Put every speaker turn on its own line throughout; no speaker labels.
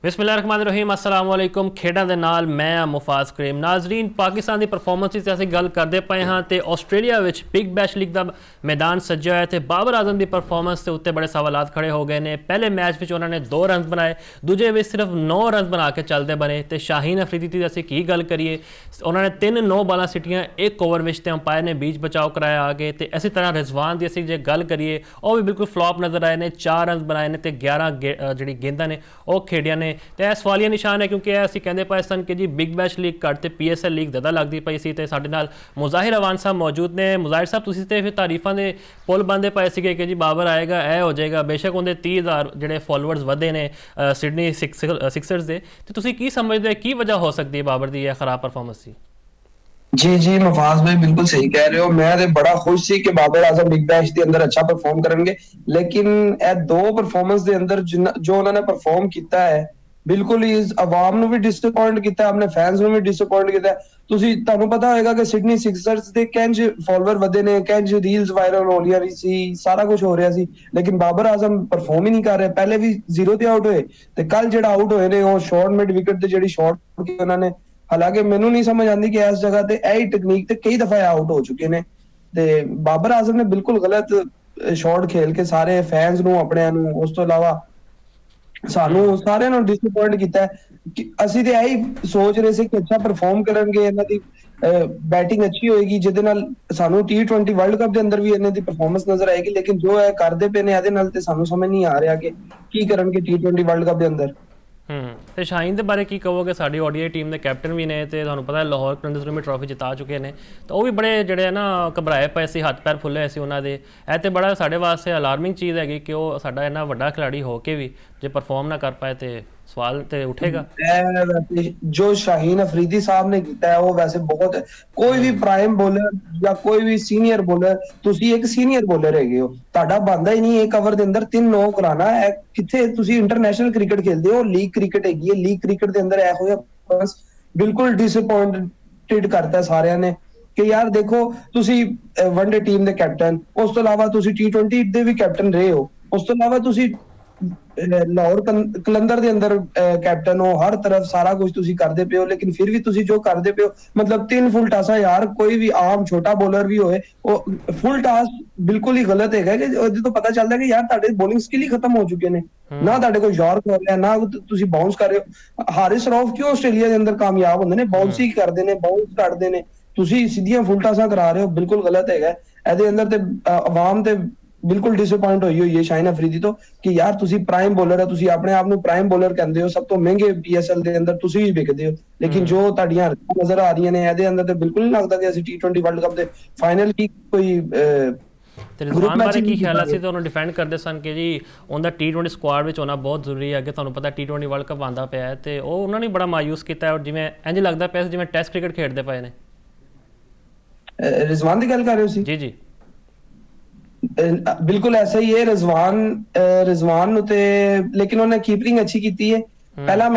बिस्मिल्लाहिर्रहमानिर्रहीम अस्सलाम वालेकुम। खेडा दे नाल मैं मुफाज करीम। नाजरीन, पाकिस्तान की परफॉर्मेंस की असीं गल करते पे हाँ तो आस्ट्रेलिया में बिग बैश लीग का मैदान सज्जा है तो बाबर आजम की परफॉर्मेंस के उत्ते बड़े सवालात खड़े हो गए हैं। पहले मैच में उन्होंने 2 रन बनाए, दूजे में सिर्फ 9 रन बना के चलते बने। तो शाहीन अफरीदी की असीं की गल करिए, उन्होंने 3 9 बालां सिटियां 1 ओवर में अंपायर ने बीच बचाव कराया आगे। तो इसी तरह रिजवान की असीं जे गल करिए वह भी बिल्कुल फ्लॉप नज़र आए ने, 4 रन बनाए ने तो 11 जी गेंदा ने वह खेडिया ने। तो यह सवालिया निशान है क्योंकि असं कहते पाए सन कि जी बिग बैश लीग घट तो PSL लीग ज़्यादा लगती पई सी। तो साडे नाल मुज़ाहिर अवान साहब मौजूद ने। मुज़ाहिर साहब, तुसीं ते फिर तारीफां दे पुल बंदे पाए सी कि जी बाबर आएगा, यह हो जाएगा। बेशक उनके 30,000 जोड़े फॉलोअर्स वधे ने सिडनी सिक्सर्स के, तो तुसीं की समझते की वजह हो सकती है बाबर की यह खराब परफॉर्मेंस की?
जी जी, मुफाज भाई बिल्कुल सही कह रहे हो। मैं ते बड़ा खुश सी कि बाबर आजम बिग बैश के अंदर अच्छा परफॉर्म करेंगे, लेकिन ए 2 परफॉर्मेंस के अंदर जो उन्होंने परफॉर्म किया है बिल्कुल ही आवाम ਨੂੰ ਵੀ डिसअपॉइंट ਕੀਤਾ, ਆਪਣੇ ਫੈਨਸ ਨੂੰ ਵੀ डिसअपॉइंट ਕੀਤਾ। ਤੁਹਾਨੂੰ ਪਤਾ ਹੋਏਗਾ ਕਿ ਸਿਡਨੀ ਸਿਕਸਰਸ ਦੇ ਕਿੰਜ ਫਾਲੋਅਰ ਵਧੇ ਨੇ, ਕਿੰਜ ਰੀਲਸ ਵਾਇਰਲ ਹੋ ਰਹੀਆਂ ਸੀ, ਸਾਰਾ ਕੁਝ ਹੋ ਰਿਹਾ ਸੀ, ਲੇਕਿਨ ਬਾਬਰ ਆਜ਼ਮ ਪਰਫਾਰਮ ਹੀ ਨਹੀਂ ਕਰ ਰਿਹਾ। ਪਹਿਲੇ ਵੀ 0 ਤੇ ਆਊਟ ਹੋਏ ਤੇ ਕੱਲ ਜਿਹੜਾ ਆਊਟ ਹੋਏ ਨੇ ਉਹ ਸ਼ਾਰਟ ਮਿਡ ਵਿਕਟ ਤੇ ਜਿਹੜੀ ਸ਼ਾਰਟ ਕੀ ਉਹਨਾਂ ਨੇ, ਹਾਲਾਂਕਿ ਮੈਨੂੰ ਨਹੀਂ ਸਮਝ ਆਉਂਦੀ ਕਿ ਇਸ ਜਗ੍ਹਾ ਤੇ ਇਹੀ ਟੈਕਨੀਕ ਤੇ ਕਈ ਦਫਾ ਆਊਟ ਹੋ ਚੁੱਕੇ ਨੇ। ਤੇ ਬਾਬਰ ਆਜ਼ਮ ਨੇ ਬਿਲਕੁਲ ਗਲਤ ਸ਼ਾਟ ਖੇਲ ਕੇ ਸਾਰੇ ਫੈਨਸ ਨੂੰ, ਆਪਣਿਆਂ ਨੂੰ, ਉਸ ਤੋਂ ਇਲਾਵਾ ਸਾਨੂੰ ਸਾਰਿਆਂ ਨੂੰ ਡਿਸਅਪॉइंट ਕੀਤਾ ਕਿ ਅਸੀਂ ਤੇ ਇਹੀ ਸੋਚ ਰਹੇ ਸੀ ਕਿ ਅੱਛਾ ਪਰਫਾਰਮ ਕਰਨਗੇ, ਇਹਨਾਂ ਦੀ ਬੈਟਿੰਗ ਅੱਛੀ ਹੋਏਗੀ ਜਿਹਦੇ ਨਾਲ ਸਾਨੂੰ T20 ਵਰਲਡ ਕੱਪ ਦੇ ਅੰਦਰ ਵੀ ਇਹਨਾਂ ਦੀ ਪਰਫਾਰਮੈਂਸ ਨਜ਼ਰ ਆਏਗੀ। ਲੇਕਿਨ ਜੋ ਇਹ ਕਰਦੇ ਪਏ ਨੇ ਇਹਦੇ ਨਾਲ ਤੇ ਸਾਨੂੰ ਸਮਝ ਨਹੀਂ ਆ ਰਿਹਾ ਕਿ ਕੀ ਕਰਨਗੇ T20 ਵਰਲਡ ਕੱਪ ਦੇ ਅੰਦਰ।
ਤੇ ਸ਼ਾਹੀਨ ਦੇ ਬਾਰੇ ਕੀ ਕਹੋਗੇ? ਸਾਡੀ ODI ਟੀਮ ਦੇ ਕੈਪਟਨ ਵੀ ਨੇ ਤੇ ਤੁਹਾਨੂੰ ਪਤਾ ਲਾਹੌਰ ਕਲੰਦਰਜ਼ ਵੀ ਟਰਾਫੀ ਜਿਤਾ ਚੁੱਕੇ ਨੇ, ਤਾਂ ਉਹ ਵੀ ਬੜੇ ਜਿਹੜੇ ਨਾ ਘਬਰਾਏ ਪਏ ਸੀ, ਹੱਥ ਪੈਰ ਫੁੱਲੇ ਸੀ ਉਹਨਾਂ ਦੇ। ਇਹ ਤੇ ਬੜਾ ਸਾਡੇ ਵਾਸਤੇ ਅਲਾਰਮਿੰਗ ਚੀਜ਼ ਹੈਗੀ ਕਿ ਉਹ ਸਾਡਾ ਇੰਨਾ ਵੱਡਾ ਖਿਡਾਰੀ ਹੋ ਕੇ ਵੀ ਜੇ ਪਰਫਾਰਮ ਨਾ ਕਰ ਪਾਏ ਤੇ सवाल तो उठेगा।
जो शाहीन अफरीदी साहब ने किया है वो वैसे बहुत है। कोई भी प्राइम बॉलर या कोई भी सीनियर बॉलर, तुसी एक सीनियर बॉलर हैगे हो, ਤੁਹਾਡਾ ਬੰਦਾ ਹੀ ਨਹੀਂ 1 ओवर ਦੇ ਅੰਦਰ 3 9 ਕਰਾਣਾ ਹੈ। ਕਿੱਥੇ ਤੁਸੀਂ ਇੰਟਰਨੈਸ਼ਨਲ ਕ੍ਰਿਕਟ ਖੇਲਦੇ ਹੋ, ਲੀਗ ਕ੍ਰਿਕਟ ਹੈਗੀ ਹੈ, ਲੀਗ ਕ੍ਰਿਕਟ ਦੇ ਅੰਦਰ ਇਹੋ ਜਿਹਾ ਬਸ ਬਿਲਕੁਲ ਡਿਸਅਪॉइंटेड ਕਰਤਾ ਸਾਰਿਆਂ ਨੇ ਕਿ ਯਾਰ ਦੇਖੋ ਤੁਸੀਂ ਵਨਡੇ ਟੀਮ ਦੇ ਕੈਪਟਨ, ਉਸ ਤੋਂ ਇਲਾਵਾ ਤੁਸੀਂ T20 ਦੇ ਵੀ ਕੈਪਟਨ ਰਹੇ ਹੋ, ਉਸ ਤੋਂ ਇਲਾਵਾ ਤੁਸੀਂ ਲਾਹੌਰ ਕਲੰਦਰ ਦੇ ਅੰਦਰ ਕੈਪਟਨ ਹੋ, ਹਰ ਤਰਫ ਸਾਰਾ ਕੁਝ ਤੁਸੀਂ ਕਰਦੇ ਪਏ ਹੋ, ਲੇਕਿਨ ਫਿਰ ਵੀ ਤੁਸੀਂ ਜੋ ਕਰਦੇ ਪਏ ਹੋ ਮਤਲਬ 3 ਫੁੱਲ ਟਾਸਾ, ਯਾਰ ਕੋਈ ਵੀ ਆਮ ਛੋਟਾ ਬੋਲਰ ਵੀ ਹੋਏ ਉਹ ਫੁੱਲ ਟਾਸ ਬਿਲਕੁਲ ਹੀ ਗਲਤ ਹੈਗਾ ਕਿ ਉਹਦੇ ਤੋਂ ਪਤਾ ਚੱਲਦਾ ਕਿ ਯਾਰ ਤੁਹਾਡੇ ਬੋਲਿੰਗ ਸਕਿੱਲ ਹੀ ਖਤਮ ਹੋ ਚੁੱਕੇ ਨੇ। ਨਾ ਤੁਹਾਡੇ ਕੋਲ ਯਾਰਕ ਹੋ ਰਿਹਾ, ਨਾ ਤੁਸੀਂ ਬਾਉਂਸ ਕਰ ਰਹੇ ਹੋ। ਹਾਰਿਸ ਰੌਫ ਕਿਉਂ ਆਸਟ੍ਰੇਲੀਆ ਦੇ ਅੰਦਰ ਕਾਮਯਾਬ ਹੁੰਦੇ ਨੇ? ਬਾਉਂਸ ਹੀ ਕਰਦੇ ਨੇ, ਬਾਉਂਸ ਕੱਢਦੇ ਨੇ, ਤੁਸੀਂ ਸਿੱਧੀਆਂ ਫੁੱਲ ਟਾਸਾਂ ਕਰਾ ਰਹੇ ਹੋ, ਬਿਲਕੁਲ ਗਲਤ ਹੈਗਾ। ਇਹਦੇ ਅੰਦਰ ਤੇ ਆਵਾਮ ਤੇ ਬਿਲਕੁਲ ਡਿਸਅਪॉइंट ਹੋਈ ਹੈ ਸ਼ਾਹੀਨ ਅਫਰੀਦੀ ਤੋਂ ਕਿ ਯਾਰ ਤੁਸੀਂ ਪ੍ਰਾਈਮ ਬੋਲਰ ਹੋ, ਤੁਸੀਂ ਆਪਣੇ ਆਪ ਨੂੰ ਪ੍ਰਾਈਮ ਬੋਲਰ ਕਹਿੰਦੇ ਹੋ, ਸਭ ਤੋਂ ਮਹਿੰਗੇ PSL ਦੇ ਅੰਦਰ ਤੁਸੀਂ ਵੀ ਵਿਕਦੇ ਹੋ, ਲੇਕਿਨ ਜੋ ਤੁਹਾਡੀਆਂ ਨਜ਼ਰ ਆ ਰਹੀਆਂ ਨੇ ਇਹਦੇ ਅੰਦਰ ਤੇ ਬਿਲਕੁਲ ਨਹੀਂ ਲੱਗਦਾ ਕਿ ਅਸੀਂ T20 ਵਰਲਡ ਕੱਪ ਦੇ ਫਾਈਨਲ ਕੀ ਕੋਈ
ਤੇ ਰਿਜ਼ਵਾਨ ਬਾਰੇ ਕੀ ਖਿਆਲ ਸੀ? ਤੇ ਉਹਨੂੰ ਡਿਫੈਂਡ ਕਰਦੇ ਸਨ ਕਿ ਜੀ ਉਹਦਾ T20 ਸਕੁਆਡ ਵਿੱਚ ਹੋਣਾ ਬਹੁਤ ਜ਼ਰੂਰੀ ਹੈ। ਅੱਗੇ ਤੁਹਾਨੂੰ ਪਤਾ T20 ਵਰਲਡ ਕੱਪ ਆਉਂਦਾ ਪਿਆ ਹੈ ਤੇ ਉਹ ਉਹਨਾਂ ਨੇ ਬੜਾ ਮਾਯੂਸ ਕੀਤਾ ਔਰ ਜਿਵੇਂ ਇੰਝ ਲੱਗਦਾ ਪਿਆ ਜਿਵੇਂ ਟੈਸਟ ਕ੍ਰਿਕਟ ਖੇਡਦੇ ਪਏ ਨੇ।
ਰਿਜ਼ਵਾਨ ਦੀ ਗੱਲ ਕਰ ਰਹੇ ਹੋ ਸੀ?
ਜੀ ਜੀ,
ਬਿਲਕੁਲ ਐਸਾ ਹੀ ਹੈ। ਰਿਜ਼ਵਾਨ ਨੂੰ ਤੇ ਲੇਕਿਨ ਉਹਨੇ ਕੀਪਰਿੰਗ ਅੱਛੀ ਕੀਤੀ ਹੈ। ਪਹਿਲਾ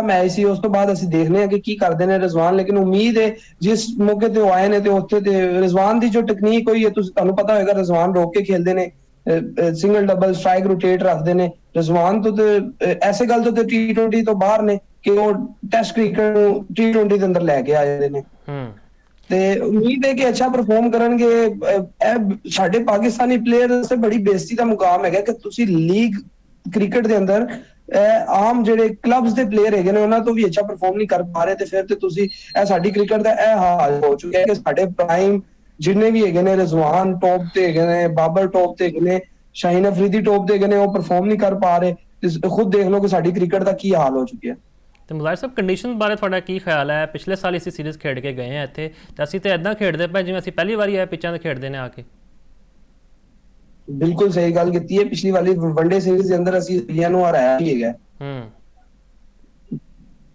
ਮੈਚ ਸੀ, ਉਸ ਤੋਂ ਬਾਅਦ ਅਸੀਂ ਦੇਖਦੇ ਹਾਂ ਕਿ ਕੀ ਕਰਦੇ ਨੇ ਰਿਜ਼ਵਾਨ। ਲੇਕਿਨ ਉਮੀਦ ਹੈ ਜਿਸ ਮੌਕੇ ਤੇ ਉਹ ਆਏ ਨੇ ਤੇ ਉੱਥੇ ਤੇ ਰਿਜ਼ਵਾਨ ਦੀ ਜੋ ਟੈਕਨੀਕ ਹੋਈ ਹੈ, ਤੁਹਾਨੂੰ ਪਤਾ ਹੋਏਗਾ ਰਿਜ਼ਵਾਨ ਰੋਕ ਕੇ ਖੇਲਦੇ ਨੇ, ਸਿੰਗਲ ਡਬਲ ਸਟ੍ਰਾਈਕ ਰੋਟੇਟ ਰੱਖਦੇ ਨੇ। ਰਿਜ਼ਵਾਨ ਤੋਂ ਤੇ ਐਸੇ ਗੱਲ ਤੋਂ ਤੇ T20 ਤੋਂ ਬਾਹਰ ਨੇ ਕਿ ਉਹ ਟੈਸਟ ਕ੍ਰਿਕਟ ਨੂੰ T20 ਦੇ ਅੰਦਰ ਲੈ ਕੇ ਆ ਜਾਂਦੇ ਨੇ। ਤੇ ਉਮੀਦ ਹੈ ਕਿ ਅੱਛਾ ਪਰਫਾਰਮ ਕਰਨਗੇ। ਇਹ ਸਾਡੇ ਪਾਕਿਸਤਾਨੀ ਪਲੇਅਰ ਵਾਸਤੇ ਬੜੀ ਬੇਇੱਜ਼ਤੀ ਦਾ ਮੁਕਾਮ ਹੈਗਾ ਕਿ ਤੁਸੀਂ ਲੀਗ ਕ੍ਰਿਕਟ ਦੇ ਅੰਦਰ ਆਮ ਜਿਹੜੇ ਕਲੱਬਸ ਦੇ ਪਲੇਅਰ ਹੈਗੇ ਨੇ ਉਹਨਾਂ ਤੋਂ ਵੀ ਅੱਛਾ ਪਰਫਾਰਮ ਨਹੀਂ ਕਰ ਪਾ ਰਹੇ। ਤੇ ਫਿਰ ਤੇ ਤੁਸੀਂ ਇਹ ਸਾਡੀ ਕ੍ਰਿਕਟ ਦਾ ਇਹ ਹਾਲ ਹੋ ਚੁੱਕਿਆ ਕਿ ਸਾਡੇ ਪ੍ਰਾਈਮ ਜਿੰਨੇ ਵੀ ਹੈਗੇ ਨੇ, ਰਿਜ਼ਵਾਨ ਟੌਪ ਤੇ ਹੈਗੇ ਨੇ, ਬਾਬਰ ਟੌਪ ਤੇ ਹੈਗੇ ਨੇ, ਸ਼ਾਹੀਨ ਅਫਰੀਦੀ ਟੌਪ ਤੇ ਹੈਗੇ ਨੇ, ਉਹ ਪਰਫਾਰਮ ਨਹੀਂ ਕਰ ਪਾ ਰਹੇ। ਖੁਦ ਦੇਖ ਲਓ ਕਿ ਸਾਡੀ ਕ੍ਰਿਕਟ ਦਾ ਕੀ ਹਾਲ ਹੋ ਚੁੱਕਿਆ।
ਤੇ ਮੁਜ਼ਾਹਿਰ ਸਾਹਿਬ, ਕੰਡੀਸ਼ਨ ਬਾਰੇ ਤੁਹਾਡਾ ਕੀ ਖਿਆਲ ਹੈ? ਪਿਛਲੇ ਸਾਲ ਅਸੀਂ ਸੀਰੀਜ਼ ਖੇਡ ਕੇ ਗਏ ਹਾਂ ਇੱਥੇ, ਤੇ ਅਸੀਂ ਤੇ ਇਦਾਂ ਖੇਡਦੇ ਪਏ ਜਿਵੇਂ ਅਸੀਂ ਪਹਿਲੀ ਵਾਰੀ ਇਹ ਪਿੱਚਾਂ ਤੇ ਖੇਡਦੇ ਨੇ ਆ ਕੇ।
ਬਿਲਕੁਲ ਸਹੀ ਗੱਲ ਕੀਤੀ ਹੈ। ਪਿਛਲੀ ਵਾਲੀ ਵਨਡੇ ਸੀਰੀਜ਼ ਦੇ ਅੰਦਰ ਅਸੀਂ ਇੰਡੀਆ ਨੂੰ ਹਰਾਇਆ ਹੀ ਹੈਗਾ।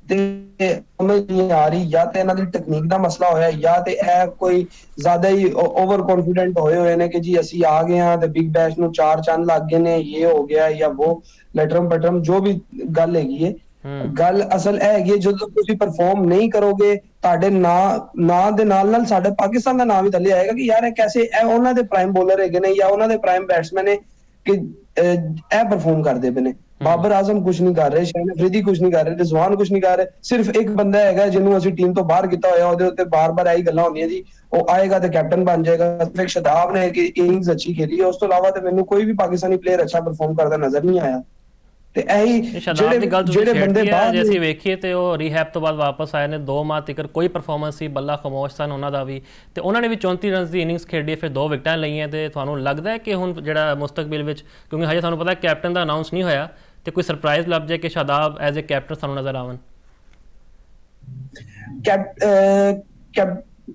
ਤੇ ਸਮਝ ਨਹੀਂ ਆ ਰਹੀ, ਜਾਂ ਤੇ ਇਹਨਾਂ ਦੀ ਟੈਕਨੀਕ ਦਾ ਮਸਲਾ ਹੋਇਆ ਜਾਂ ਤੇ ਇਹ ਕੋਈ ਜ਼ਿਆਦਾ ਹੀ ਓਵਰ ਕੌਨਫੀਡੈਂਟ ਹੋਏ ਨੇ ਕਿ ਜੀ ਅਸੀਂ ਆ ਗਏ ਹਾਂ ਤੇ ਬਿਗ ਬੈਸ਼ ਨੂੰ 4 ਚੰਨ ਲੱਗ ਗਏ ਨੇ, ਇਹ ਹੋ ਗਿਆ ਜਾਂ ਉਹ ਲੈਟਰਮ ਪਟਰਮ ਜੋ ਵੀ ਗੱਲ ਹੈਗੀ ਹੈ। ਗੱਲ ਅਸਲ ਇਹ ਹੈਗੀ ਹੈ ਜਦੋਂ ਤੁਸੀਂ ਪਰਫਾਰਮ ਨਹੀਂ ਕਰੋਗੇ ਤੁਹਾਡੇ ਨਾਂ ਦੇ ਨਾਲ ਸਾਡੇ ਪਾਕਿਸਤਾਨ ਦਾ ਨਾਮ ਵੀ ਥੱਲੇ ਆਏਗਾ ਕਿ ਯਾਰ ਇਹ ਕੈਸੇ, ਇਹ ਉਹਨਾਂ ਦੇ ਪ੍ਰਾਈਮ ਬੋਲਰ ਹੈਗੇ ਨੇ ਜਾਂ ਉਹਨਾਂ ਦੇ ਪ੍ਰਾਈਮ ਬੈਟਸਮੈਨ ਨੇ ਕਿ ਇਹ ਪਰਫਾਰਮ ਕਰਦੇ ਪਏ ਨੇ। ਬਾਬਰ ਆਜ਼ਮ ਕੁਝ ਨਹੀਂ ਕਰ ਰਹੇ, ਸ਼ਾਹੀਨ ਅਫਰੀਦੀ ਕੁਝ ਨਹੀਂ ਕਰ ਰਹੇ, ਰਿਜ਼ਵਾਨ ਕੁਝ ਨਹੀਂ ਕਰ ਰਹੇ। ਸਿਰਫ ਇੱਕ ਬੰਦਾ ਹੈਗਾ ਜਿਹਨੂੰ ਅਸੀਂ ਟੀਮ ਤੋਂ ਬਾਹਰ ਕੀਤਾ ਹੋਇਆ, ਉਹਦੇ ਉੱਤੇ ਬਾਰ-ਬਾਰ ਆਈ ਗੱਲਾਂ ਹੁੰਦੀਆਂ ਜੀ ਉਹ ਆਏਗਾ ਤੇ ਕੈਪਟਨ ਬਣ ਜਾਏਗਾ। ਫਿਰ ਸ਼ਦਾਬ ਨੇ ਕਿ ਇਨਿੰਗਸ ਅੱਛੀ ਖੇਲੀ ਹੈ, ਉਸ ਤੋਂ ਇਲਾਵਾ ਤੇ ਮੈਨੂੰ ਕੋਈ ਵੀ ਪਾਕਿਸਤਾਨੀ ਪਲੇਅਰ ਅੱਛਾ ਪਰਫਾਰਮ ਕਰਦਾ ਨਜ਼ਰ ਨਹੀਂ ਆਇਆ। ਤੇ ਇਹੀ
ਸ਼ਾਦਾਬ ਦੀ ਗੱਲ ਤੁਸੀਂ
ਜਿਹੜੇ ਬੰਦੇ
ਛੇੜਤੀ ਹੈ,
ਬਾਹਰ
ਜੇ ਅਸੀਂ ਵੇਖੀਏ ਤੇ ਉਹ ਰੀਹੈਬ ਤੋਂ ਬਾਅਦ ਵਾਪਸ ਆਏ ਨੇ, 2 ਮਾਹ ਤੱਕ ਕੋਈ ਪਰਫਾਰਮੈਂਸ ਸੀ, ਬੱਲਾ ਖਮੋਸ਼ ਸਨ ਉਹਨਾਂ ਦਾ ਵੀ, ਤੇ ਉਹਨਾਂ ਨੇ ਵੀ 34 ਰਨਸ ਦੀ ਇਨਿੰਗਸ ਖੇਡੀ, ਫਿਰ 2 ਵਿਕਟਾਂ ਲਈਆਂ। ਤੇ ਤੁਹਾਨੂੰ ਲੱਗਦਾ ਹੈ ਕਿ ਹੁਣ ਜਿਹੜਾ ਮੁਸਤਕਬਲ ਵਿੱਚ, ਕਿਉਂਕਿ ਹਜੇ ਤੁਹਾਨੂੰ ਪਤਾ ਕੈਪਟਨ ਦਾ ਅਨਾਉਂਸ ਨਹੀਂ ਹੋਇਆ, ਤੇ ਕੋਈ ਸਰਪ੍ਰਾਈਜ਼ ਲੱਭ ਜਾਏ ਕਿ ਸ਼ਾਦਾਬ ਐਜ਼ ਅ ਕੈਪਟਨ ਸਾਨੂੰ ਨਜ਼ਰ ਆਵਣ?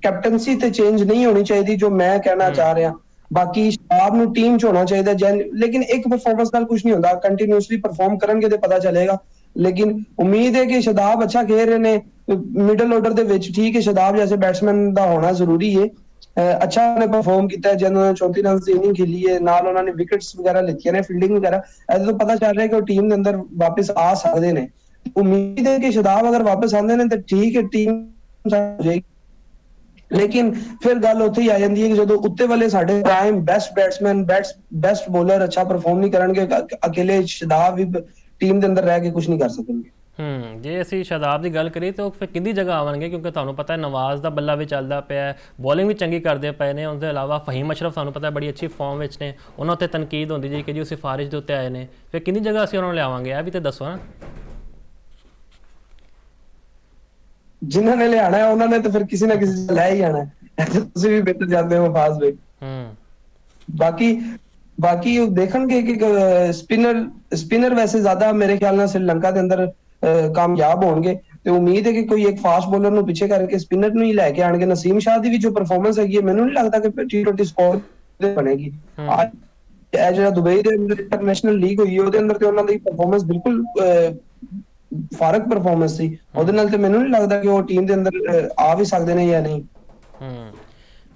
ਕੈਪਟਨਸੀ ਤੇ ਚੇਂਜ ਨਹੀਂ ਹੋਣੀ ਚਾਹੀਦੀ, ਜੋ ਮੈਂ ਕਹਿਣਾ ਚਾਹ ਰਿਹਾ। ਬਾਕੀ ਸ਼ਾਦਾਬ ਨੂੰ ਟੀਮ ਚ ਹੋਣਾ ਚਾਹੀਦਾ, ਲੇਕਿਨ ਇੱਕ ਪਰਫਾਰਮੈਂਸ ਨਾਲ ਕੁਝ ਨਹੀਂ ਹੁੰਦਾ, ਕੰਟੀਨਿਊਸਲੀ ਪਰਫਾਰਮ ਕਰਨਗੇ ਤੇ ਪਤਾ ਚੱਲੇਗਾ। ਲੇਕਿਨ ਉਮੀਦ ਹੈ ਕਿ ਸ਼ਾਦਾਬ ਅੱਛਾ ਖੇਡ ਰਹੇ ਨੇ ਮਿਡਲ ਆਰਡਰ ਦੇ ਵਿੱਚ, ਠੀਕ ਹੈ ਸ਼ਾਦਾਬ ਜੈਸੇ ਬੈਟਸਮੈਨ ਦਾ ਹੋਣਾ ਜ਼ਰੂਰੀ ਹੈ। ਅੱਛਾ ਉਹਨੇ ਪਰਫਾਰਮ ਕੀਤਾ, ਜਦੋਂ 34 ਰਨਸ ਦੀ ਇਨਿੰਗ ਖੇਲੀ ਹੈ, ਨਾਲ ਉਹਨਾਂ ਨੇ ਵਿਕਟਸ ਵਗੈਰਾ ਲਿੱਤੀਆਂ ਨੇ, ਫੀਲਡਿੰਗ ਵਗੈਰਾ, ਇਹਦੇ ਤੋਂ ਪਤਾ ਚੱਲ ਰਿਹਾ ਕਿ ਉਹ ਟੀਮ ਦੇ ਅੰਦਰ ਵਾਪਸ ਆ ਸਕਦੇ ਨੇ। ਉਮੀਦ ਹੈ ਕਿ ਸ਼ਾਦਾਬ ਅਗਰ ਵਾਪਸ ਆਉਂਦੇ ਨੇ ਤਾਂ ਠੀਕ ਹੈ, ਟੀਮ ਹੋ ਜਾਏਗੀ। ਲੇਕਿਨ ਫਿਰ ਗੱਲ ਉੱਥੇ ਹੀ ਆ ਜਾਂਦੀ ਹੈ ਕਿ ਜਦੋਂ ਉੱਤੇ ਵਾਲੇ ਸਾਡੇ prime best batsman, best bowler ਅੱਛਾ ਪਰਫਾਰਮ ਨਹੀਂ ਕਰਨਗੇ, ਅਕੇਲੇ ਸ਼ਾਦਾਬ ਵੀ ਟੀਮ ਦੇ ਅੰਦਰ ਰਹਿ ਕੇ ਕੁਝ ਨਹੀਂ ਕਰ ਸਕਣਗੇ।
ਜੇ ਅਸੀਂ ਸ਼ਾਦਾਬ ਦੀ ਗੱਲ ਕਰੀਏ ਤਾਂ ਉਹ ਫਿਰ ਕਿਹਦੀ ਜਗ੍ਹਾ ਆਵਣਗੇ? ਕਿਉਂਕਿ ਤੁਹਾਨੂੰ ਪਤਾ ਹੈ ਨਵਾਜ਼ ਦਾ ਬੱਲਾ ਵੀ ਚੱਲਦਾ ਪਿਆ, ਬੋਲਿੰਗ ਵੀ ਚੰਗੀ ਕਰਦੇ ਪਏ ਨੇ। ਉਹਦੇ ਇਲਾਵਾ ਫਹੀਮ ਅਸ਼ਰਫ ਤੁਹਾਨੂੰ ਪਤਾ ਬੜੀ ਅੱਛੀ ਫਾਰਮ ਵਿੱਚ ਨੇ, ਉਹਨਾਂ ਉੱਤੇ ਤਨਕੀਦ ਹੁੰਦੀ ਜੀ ਕਿ ਜੀ ਉਹ ਸਿਫਾਰਿਸ਼ ਦੇ ਉੱਤੇ ਆਏ ਨੇ, ਫਿਰ ਕਿਹਦੀ ਜਗ੍ਹਾ ਅਸੀਂ ਉਹਨਾਂ ਨੂੰ ਲਿਆਵਾਂਗੇ? ਇਹ ਵੀ ਤਾਂ ਦੱਸੋ ਨਾ।
ਜਿਨ੍ਹਾਂ ਨੇ ਲਿਆਣਾ ਹੈ ਉਹਨਾਂ ਨੇ ਤਾਂ ਫਿਰ ਕਿਸੇ ਨਾ ਕਿਸੇ ਲੈ ਹੀ ਆਣਾ ਹੈ। ਤੁਸੀਂ ਵੀ ਬਿਹਤਰ ਜਾਣਦੇ ਹੋ ਮੁਫਾਜ਼ ਭਾਈ। ਬਾਕੀ ਉਹ ਦੇਖਣਗੇ ਕਿ ਸਪਿਨਰ ਵੈਸੇ ਜ਼ਿਆਦਾ ਮੇਰੇ ਖਿਆਲ ਨਾਲ ਸ੍ਰੀਲੰਕਾ ਦੇ ਅੰਦਰ ਕਾਮਯਾਬ ਹੋਣਗੇ, ਤੇ ਉਮੀਦ ਹੈ ਕਿ ਕੋਈ ਇੱਕ ਫਾਸਟ ਬੋਲਰ ਨੂੰ ਪਿੱਛੇ ਕਰਕੇ ਸਪਿਨਰ ਨੂੰ ਹੀ ਲੈ ਕੇ ਆਣਗੇ। ਨਸੀਮ ਸ਼ਾਹ ਦੀ ਵੀ ਜੋ ਪਰਫਾਰਮੈਂਸ ਹੈਗੀ ਹੈ, ਮੈਨੂੰ ਨਹੀਂ ਲੱਗਦਾ ਕਿ T20 ਸਕੋਰ ਤੇ ਬਣੇਗੀ। ਇਹ ਜਿਹੜਾ ਦੁਬਈ ਦੇ ਅੰਦਰ ਇੰਟਰਨੈਸ਼ਨਲ ਲੀਗ ਹੋਈ ਹੈ, ਉਹਦੇ ਅੰਦਰ ਤੇ ਉਹਨਾਂ ਦੀ ਪਰਫਾਰਮੈਂਸ ਬਿਲਕੁਲ ਫਰਕ ਪਰਫਾਰਮੈਂਸ ਸੀ, ਉਹਦੇ ਨਾਲ ਤੇ ਮੈਨੂੰ ਨਹੀਂ ਲੱਗਦਾ ਕਿ ਉਹ ਟੀਮ ਦੇ ਅੰਦਰ ਆ ਵੀ ਸਕਦੇ ਨੇ ਜਾਂ ਨਹੀਂ।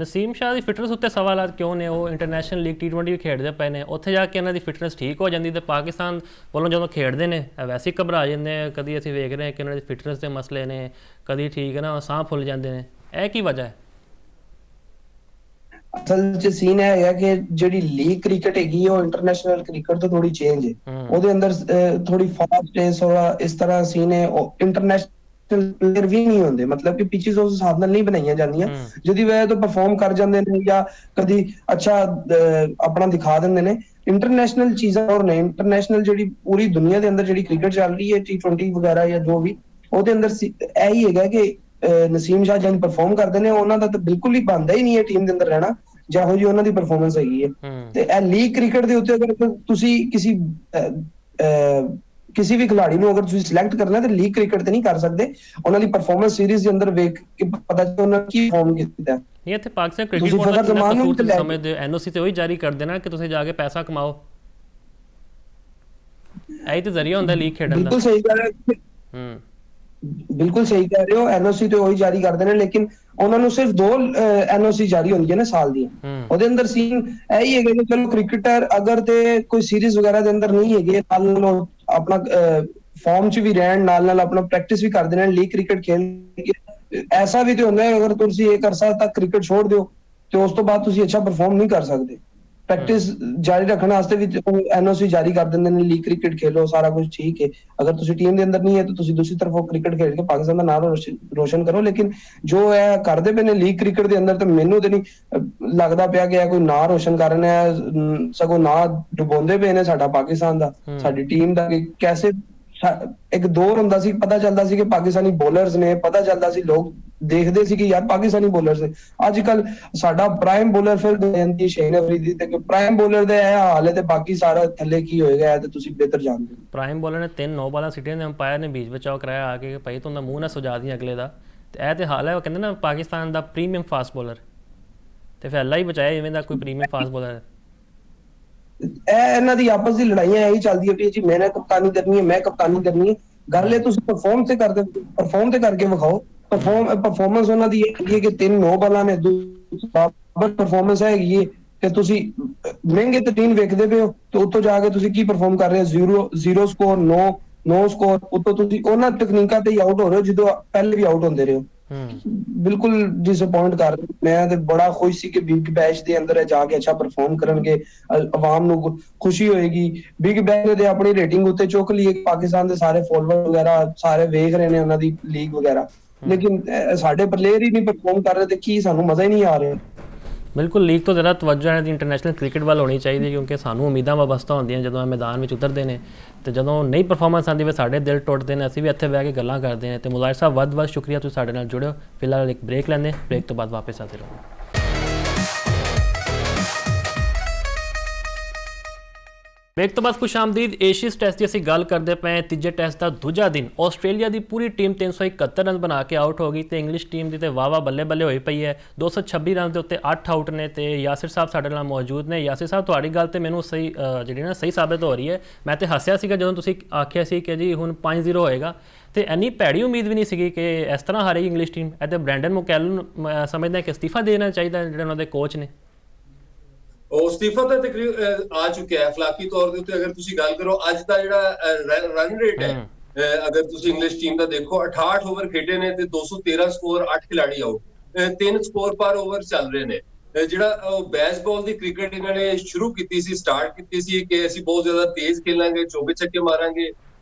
ਨਸੀਮ ਸ਼ਾਹ ਦੀ ਫਿਟਨੈਸ ਉੱਤੇ ਸਵਾਲਾਤ ਕਿਉਂ ਨੇ? ਉਹ ਇੰਟਰਨੈਸ਼ਨਲ ਲੀਗ T20 ਵੀ ਖੇਡਦੇ ਪਏ ਨੇ, ਉੱਥੇ ਜਾ ਕੇ ਇਹਨਾਂ ਦੀ ਫਿਟਨੈਸ ਠੀਕ ਹੋ ਜਾਂਦੀ, ਤੇ ਪਾਕਿਸਤਾਨ ਵੱਲੋਂ ਜਦੋਂ ਖੇਡਦੇ ਨੇ ਵੈਸੇ ਹੀ ਘਬਰਾ ਜਾਂਦੇ ਆ। ਕਦੀ ਅਸੀਂ ਵੇਖ ਰਹੇ ਹਾਂ ਕਿ ਇਹਨਾਂ ਦੀ ਫਿਟਨੈਸ ਦੇ ਮਸਲੇ ਨੇ, ਕਦੀ ਠੀਕ ਹੈ ਨਾ ਸਾਹ ਫੁੱਲ ਜਾਂਦੇ ਨੇ, ਇਹ ਕੀ ਵਜ੍ਹਾ ਹੈ?
ਅਸਲ 'ਚ ਸੀਨ ਇਹ ਹੈਗਾ ਕਿ ਜਿਹੜੀ ਲੀਗ ਕ੍ਰਿਕਟ ਹੈਗੀ ਉਹ ਇੰਟਰਨੈਸ਼ਨਲ ਕ੍ਰਿਕਟ ਤੋਂ ਥੋੜੀ ਚੇਂਜ ਹੈ। ਉਹਦੇ ਅੰਦਰ ਥੋੜੀ ਫਾਸਟ ਹੈ, ਥੋੜਾ ਇਸ ਤਰ੍ਹਾਂ ਸੀਨ ਹੈ। ਇੰਟਰਨੈਸ਼ਨਲ ਪਲੇਅਰ ਵੀ ਨਹੀਂ ਹੁੰਦੇ, ਮਤਲਬ ਕਿ ਪਿਚਸ ਉਸ ਹਿਸਾਬ ਨਾਲ ਨਹੀਂ ਬਣਾਈਆਂ ਜਾਂਦੀਆਂ, ਜਿਹਦੀ ਵਜ੍ਹਾ ਤੋਂ ਪਰਫਾਰਮ ਕਰ ਜਾਂਦੇ ਨੇ ਜਾਂ ਕਦੀ ਅੱਛਾ ਆਪਣਾ ਦਿਖਾ ਦਿੰਦੇ ਨੇ। ਇੰਟਰਨੈਸ਼ਨਲ ਚੀਜ਼ਾਂ ਹੋਰ ਨੇ। ਇੰਟਰਨੈਸ਼ਨਲ ਜਿਹੜੀ ਪੂਰੀ ਦੁਨੀਆ ਦੇ ਅੰਦਰ ਜਿਹੜੀ ਕ੍ਰਿਕਟ ਚੱਲ ਰਹੀ ਹੈ T20 ਵਗੈਰਾ ਜਾਂ ਜੋ ਵੀ, ਉਹਦੇ ਅੰਦਰ ਇਹੀ ਹੈਗਾ ਕਿ ਨਸੀਮ ਸ਼ਾਹ ਜਨ ਪਰਫਾਰਮ ਕਰਦੇ ਨੇ, ਉਹਨਾਂ ਦਾ ਤਾਂ ਬਿਲਕੁਲ ਹੀ ਬਣਦਾ ਹੀ ਨਹੀਂ ਹੈ ਟੀਮ ਦੇ ਅੰਦਰ ਰਹਿਣਾ, ਜਿਹੋ ਜੀ ਉਹਨਾਂ ਦੀ ਪਰਫਾਰਮੈਂਸ ਹੈਗੀ ਹੈ। ਤੇ ਇਹ ਲੀਗ ਕ੍ਰਿਕਟ ਦੇ ਉੱਤੇ ਅਗਰ ਤੁਸੀਂ ਕਿਸੇ ਵੀ ਖਿਡਾਰੀ ਨੂੰ ਅਗਰ ਤੁਸੀਂ ਸਿਲੈਕਟ ਕਰਨਾ ਤੇ ਲੀਗ ਕ੍ਰਿਕਟ ਤੇ ਨਹੀਂ ਕਰ ਸਕਦੇ। ਉਹਨਾਂ ਦੀ ਪਰਫਾਰਮੈਂਸ ਸੀਰੀਜ਼ ਦੇ ਅੰਦਰ ਵੇਖ ਕੇ ਪਤਾ ਚੱਲਦਾ ਉਹਨਾਂ ਕੀ ਫਾਰਮ ਕੀਤਾ।
ਨਹੀਂ, ਇੱਥੇ ਪਾਕਿਸਤਾਨ ਕ੍ਰਿਕਟ ਬੋਰਡ ਦਾ ਕਿੰਨਾ ਕਸੂਰ ਤੁਸੀਂ ਸਮਝਦੇ ਹੋ? NOC ਤੇ ਉਹੀ ਜਾਰੀ ਕਰ ਦੇਣਾ ਕਿ ਤੁਸੀਂ ਜਾ ਕੇ ਪੈਸਾ ਕਮਾਓ, ਇਹੀ ਤਾਂ ਜ਼ਰੀਆ ਹੁੰਦਾ ਲੀਗ ਖੇਡਣ ਦਾ।
ਬਿਲਕੁਲ ਸਹੀ ਕਹਿ ਰਹੇ ਹੋ, ਬਿਲਕੁਲ ਸਹੀ ਕਹਿ ਰਹੇ ਹੋ। NOC ਤੇ ਉਹੀ ਜਾਰੀ ਕਰਦੇ ਨੇ, ਲੇਕਿਨ ਉਹਨਾਂ ਨੂੰ ਸਿਰਫ 2 NOC ਜਾਰੀ ਹੁੰਦੀਆਂ ਨੇ ਸਾਲ ਦੀਆਂ। ਉਹਦੇ ਅੰਦਰ ਸੀਨ ਇਹੀ ਹੈਗਾ ਕਿ ਚਲੋ ਕ੍ਰਿਕਟਰ ਅਗਰ ਤੇ ਕੋਈ ਸੀਰੀਜ਼ ਵਗੈਰਾ ਦੇ ਅੰਦਰ ਨਹੀਂ ਹੈਗੇ, ਨਾਲ ਆਪਣਾ ਫਾਰਮ 'ਚ ਵੀ ਰਹਿਣ, ਨਾਲ ਆਪਣਾ ਪ੍ਰੈਕਟਿਸ ਵੀ ਕਰਦੇ ਰਹਿਣ, ਲੀਗ ਕ੍ਰਿਕਟ ਖੇਡ। ਐਸਾ ਵੀ ਤੇ ਹੁੰਦਾ ਹੈ ਅਗਰ ਤੁਸੀਂ ਇੱਕ ਅਰਸਾ ਤੱਕ ਕ੍ਰਿਕਟ ਛੋੜ ਦਿਓ ਤੇ ਉਸ ਤੋਂ ਬਾਅਦ ਤੁਸੀਂ ਅੱਛਾ ਪਰਫਾਰਮ ਨਹੀਂ ਕਰ ਸਕਦੇ। ਪ੍ਰੈਕਟਿਸ ਜਾਰੀ ਰੱਖਣ ਵਾਸਤੇ ਵੀ NOC ਜਾਰੀ ਕਰ ਦਿੰਦੇ ਨੇ, ਲੀਗ ਕ੍ਰਿਕਟ ਖੇਲੋ, ਸਾਰਾ ਕੁਝ ਠੀਕ ਹੈ। ਅਗਰ ਤੁਸੀਂ ਟੀਮ ਦੇ ਅੰਦਰ ਨਹੀਂ ਹੈ ਤਾਂ ਤੁਸੀਂ ਦੂਸਰੀ ਤਰਫੋਂ ਕ੍ਰਿਕਟ ਖੇਡ ਕੇ ਪਾਕਿਸਤਾਨ ਦਾ ਨਾਮ ਰੋਸ਼ਨ ਕਰੋ। ਲੇਕਿਨ ਜੋ ਇਹ ਕਰਦੇ ਪਏ ਨੇ ਲੀਗ ਕ੍ਰਿਕਟ ਦੇ ਅੰਦਰ, ਤਾਂ ਮੈਨੂੰ ਤੇ ਨਹੀਂ ਲੱਗਦਾ ਪਿਆ ਕਿ ਇਹ ਕੋਈ ਨਾਂ ਰੋਸ਼ਨ ਕਰ ਰਹੇ ਨੇ, ਸਗੋਂ ਨਾਂ ਡੁਬੋਂਦੇ ਪਏ ਨੇ ਸਾਡਾ ਪਾਕਿਸਤਾਨ ਦਾ, ਸਾਡੀ ਟੀਮ ਦਾ। ਕਿ ਕੈਸੇ ਇੱਕ ਦੌਰ ਹੁੰਦਾ ਸੀ, ਪਤਾ ਚੱਲਦਾ ਸੀ ਕਿ ਪਾਕਿਸਤਾਨੀ ਬੋਲਰਸ ਨੇ, ਪਤਾ ਚੱਲਦਾ ਸੀ, ਲੋਕ ਦੇਖਦੇ ਸੀ ਕਿ ਯਾਰ ਪਾਕਿਸਤਾਨੀ ਬੋਲਰਸ ਨੇ। ਅੱਜ ਕੱਲ ਸਾਡਾ ਪ੍ਰਾਈਮ ਬੋਲਰ ਫਿਰ ਜਾਂਦੀ ਸ਼ਾਹੀਨ ਅਫਰੀਦੀ ਤੇ ਪ੍ਰਾਈਮ ਬੋਲਰ ਦੇ ਇਹ ਹਾਲ ਹੈ, ਤੇ ਬਾਕੀ ਸਾਰਾ ਥੱਲੇ ਕੀ ਹੋਏਗਾ ਇਹ ਤੇ ਤੁਸੀਂ ਬਿਹਤਰ ਜਾਣਦੇ ਹੋ।
ਪ੍ਰਾਈਮ ਬੋਲਰ ਨੇ 3 9 ਬਾਲਾਂ ਸਿੱਟੀਆਂ ਨੇ, ਅੰਪਾਇਰ ਨੇ ਬੀਚ ਬਚਾਓ ਕਰਾਇਆ ਆ ਕੇ, ਭਾਈ ਤੁਹਾਨੂੰ ਮੂੰਹ ਨਾ ਸੁਜਾ ਦੀ ਅਗਲੇ ਦਾ। ਤੇ ਇਹ ਤੇ ਹਾਲ ਹੈ, ਉਹ ਕਹਿੰਦੇ ਨਾ ਪਾਕਿਸਤਾਨ ਦਾ ਪ੍ਰੀਮੀਅਮ ਫਾਸਟ ਬੋਲਰ, ਤੇ ਫਿਰ ਅੱਲਾ ਹੀ ਬਚਾਇਆ ਜਿਵੇਂ ਦਾ ਕੋਈ ਪ੍ਰੀਮੀਅਮ ਫਾਸਟ ਬੋਲਰ।
ਇਹਨਾਂ ਦੀ ਆਪਸ ਦੀ ਲੜਾਈਆਂ ਇਹੀ ਚੱਲਦੀਆਂ ਪਈ ਜੀ, ਮੈਨੇ ਕਪਤਾਨੀ ਕਰਨੀ ਹੈ, ਮੈਂ ਕਪਤਾਨੀ ਕਰਨੀ ਹੈ। ਗੱਲ ਇਹ ਤੁਸੀਂ ਪਰਫਾਰਮ ਤੇ ਕਰਕੇ ਵਿਖਾਓ। ਪਰਫਾਰਮੈਂਸ ਉਹਨਾਂ ਦੀ ਇਹ ਹੈ ਕਿ 3 9 ਬਾਲਾਂ ਨੇ ਪਰਫਾਰਮੈਂਸ ਹੈਗੀ ਹੈ, ਤੇ ਤੁਸੀਂ ਮਹਿੰਗੇ ਤੇ ਟੀਮ ਵੇਖਦੇ ਪਏ ਹੋ, ਤੇ ਉੱਤੋਂ ਜਾ ਕੇ ਤੁਸੀਂ ਕੀ ਪਰਫਾਰਮ ਕਰ ਰਹੇ ਹੋ? 0 ਸਕੋਰ, 9 ਸਕੋਰ। ਉੱਤੋਂ ਤੁਸੀਂ ਉਹਨਾਂ ਤਕਨੀਕਾਂ ਤੇ ਹੀ ਆਊਟ ਹੋ ਰਹੇ ਹੋ ਜਦੋਂ ਪਹਿਲੇ ਵੀ ਆਊਟ ਹੁੰਦੇ ਰਹੇ ਹੋ। ਬਿਲਕੁਲ ਡਿਸਪਾਇੰਟ ਕਰ ਰਹੇ। ਮੈਂ ਤੇ ਬੜਾ ਖੁਸ਼ ਸੀ ਕਿ ਬਿਗ ਬੈਸ਼ ਦੇ ਅੰਦਰ ਜਾ ਕੇ ਅੱਛਾ ਪਰਫਾਰਮ ਕਰਨਗੇ, ਆਵਾਮ ਨੂੰ ਖੁਸ਼ੀ ਹੋਏਗੀ। ਬਿਗ ਬੈਸ਼ ਦੇ ਆਪਣੀ ਰੇਟਿੰਗ ਉੱਤੇ ਚੁੱਕ ਲਈ, ਪਾਕਿਸਤਾਨ ਦੇ ਸਾਰੇ ਫੋਲੋਅਰ ਵਗੈਰਾ ਸਾਰੇ ਵੇਖ ਰਹੇ ਨੇ ਉਹਨਾਂ ਦੀ ਲੀਗ ਵਗੈਰਾ, ਲੇਕਿਨ ਸਾਡੇ ਪਲੇਅਰ ਹੀ ਨਹੀਂ ਪਰਫਾਰਮ ਕਰ ਰਹੇ ਤੇ ਕੀ ਸਾਨੂੰ ਮਜ਼ਾ ਹੀ ਨਹੀਂ ਆ ਰਿਹਾ।
ਬਿਲਕੁਲ ਲੀਗ ਤੋਂ ਜ਼ਿਆਦਾ ਤਵੱਜੋ ਇਹਨਾਂ ਦੀ ਇੰਟਰਨੈਸ਼ਨਲ ਕ੍ਰਿਕਟ ਵੱਲ ਹੋਣੀ ਚਾਹੀਦੀ, ਕਿਉਂਕਿ ਸਾਨੂੰ ਉਮੀਦਾਂ ਵਾਬਸਤਾ ਹੁੰਦੀਆਂ ਜਦੋਂ ਇਹ ਮੈਦਾਨ ਵਿੱਚ ਉਤਰਦੇ ਨੇ, ਤੇ ਜਦੋਂ ਨਹੀਂ ਪਰਫਾਰਮੈਂਸ ਆਉਂਦੀ ਫਿਰ ਸਾਡੇ ਦਿਲ ਟੁੱਟਦੇ ਨੇ। ਅਸੀਂ ਵੀ ਇੱਥੇ ਬਹਿ ਕੇ ਗੱਲਾਂ ਕਰਦੇ ਹਾਂ। ਤੇ ਮੁਜ਼ਾਹਿਰ ਸਾਹਿਬ ਵੱਧ ਸ਼ੁਕਰੀਆ ਤੁਸੀਂ ਸਾਡੇ ਨਾਲ ਜੁੜਿਓ। ਫਿਲਹਾਲ ਇੱਕ ਬ੍ਰੇਕ ਲੈਂਦੇ, ਬ੍ਰੇਕ ਤੋਂ ਬਾਅਦ ਵਾਪਸ ਆते ਰਹੋ। ਬ੍ਰੇਕ ਤੋਂ ਬਾਅਦ ਖੁਸ਼ ਆਮਦੀਦ। ਏਸ਼ੀਅਸ ਟੈਸਟ ਦੀ ਅਸੀਂ ਗੱਲ ਕਰਦੇ ਪਏ। ਤੀਜੇ ਟੈਸਟ ਦਾ ਦੂਜਾ ਦਿਨ ਆਸਟ੍ਰੇਲੀਆ ਦੀ ਪੂਰੀ ਟੀਮ 371 ਰਨ ਬਣਾ ਕੇ ਆਊਟ ਹੋ ਗਈ, ਤੇ ਇੰਗਲਿਸ਼ ਟੀਮ ਦੀ ਤੇ ਵਾਵਾ ਬੱਲੇ ਬੱਲੇ ਹੋਈ ਪਈ ਹੈ। 226 ਰਨ ਦੇ ਉੱਤੇ 8 ਆਊਟ ਨੇ। ਤੇ ਯਾਸਿਰ ਸਾਹਿਬ ਸਾਡੇ ਨਾਲ ਮੌਜੂਦ ਨੇ। ਯਾਸਿਰ ਸਾਹਿਬ, ਤੁਹਾਡੀ ਗੱਲ ਤੇ ਮੈਨੂੰ ਸਹੀ ਜਿਹੜੀ ਨਾ ਸਹੀ ਸਾਬਿਤ ਹੋ ਰਹੀ ਹੈ। ਮੈਂ ਤੇ ਹੱਸਿਆ ਸੀਗਾ ਜਦੋਂ ਤੁਸੀਂ ਆਖਿਆ ਸੀ ਕਿ ਜੀ ਹੁਣ 5-0 ਹੋਏਗਾ, ਤੇ ਇੰਨੀ ਭੈੜੀ ਉਮੀਦ ਵੀ ਨਹੀਂ ਸੀਗੀ ਕਿ ਇਸ ਤਰ੍ਹਾਂ ਹਾਰੇਗੀ ਇੰਗਲਿਸ਼ ਟੀਮ। ਇਹ ਤੇ ਬ੍ਰੈਂਡਨ ਮੁਕੈਲਨ ਸਮਝਦਾ ਕਿ ਅਸਤੀਫਾ ਦੇਣਾ ਚਾਹੀਦਾ ਜਿਹੜੇ ਉਹਨਾਂ ਦੇ ਕੋਚ ਨੇ।
ਉਹ ਅਸਤੀਫਾ ਤਾਂ ਤਕਰੀਬਨ ਆ ਚੁੱਕਿਆ ਹੈ ਅਖਲਾਕੀ ਤੌਰ ਦੇ ਉੱਤੇ। ਅਗਰ ਤੁਸੀਂ ਗੱਲ ਕਰੋ ਅੱਜ ਦਾ ਜਿਹੜਾ ਰਨ ਰੇਟ ਹੈ, ਅਗਰ ਤੁਸੀਂ ਇੰਗਲਿਸ਼ ਟੀਮ ਦਾ ਦੇਖੋ, 68 ਓਵਰ ਖੇਡੇ ਨੇ ਤੇ 213 ਸਕੋਰ, 8 ਖਿਡਾਰੀ ਆਊਟ, 3 ਸਕੋਰ ਪਰ ਓਵਰ ਚੱਲ ਰਹੇ ਨੇ। ਜਿਹੜਾ ਬੇਸਬਾਲ ਦੀ ਕ੍ਰਿਕਟ ਇਹਨਾਂ ਨੇ ਸ਼ੁਰੂ ਕੀਤੀ ਸੀ, ਸਟਾਰਟ ਕੀਤੀ ਸੀ ਕਿ ਅਸੀਂ ਬਹੁਤ ਜ਼ਿਆਦਾ ਤੇਜ਼ ਖੇਲਾਂਗੇ, ਚੌਕੇ ਛੱਕੇ ਮਾਰਾਂਗੇ,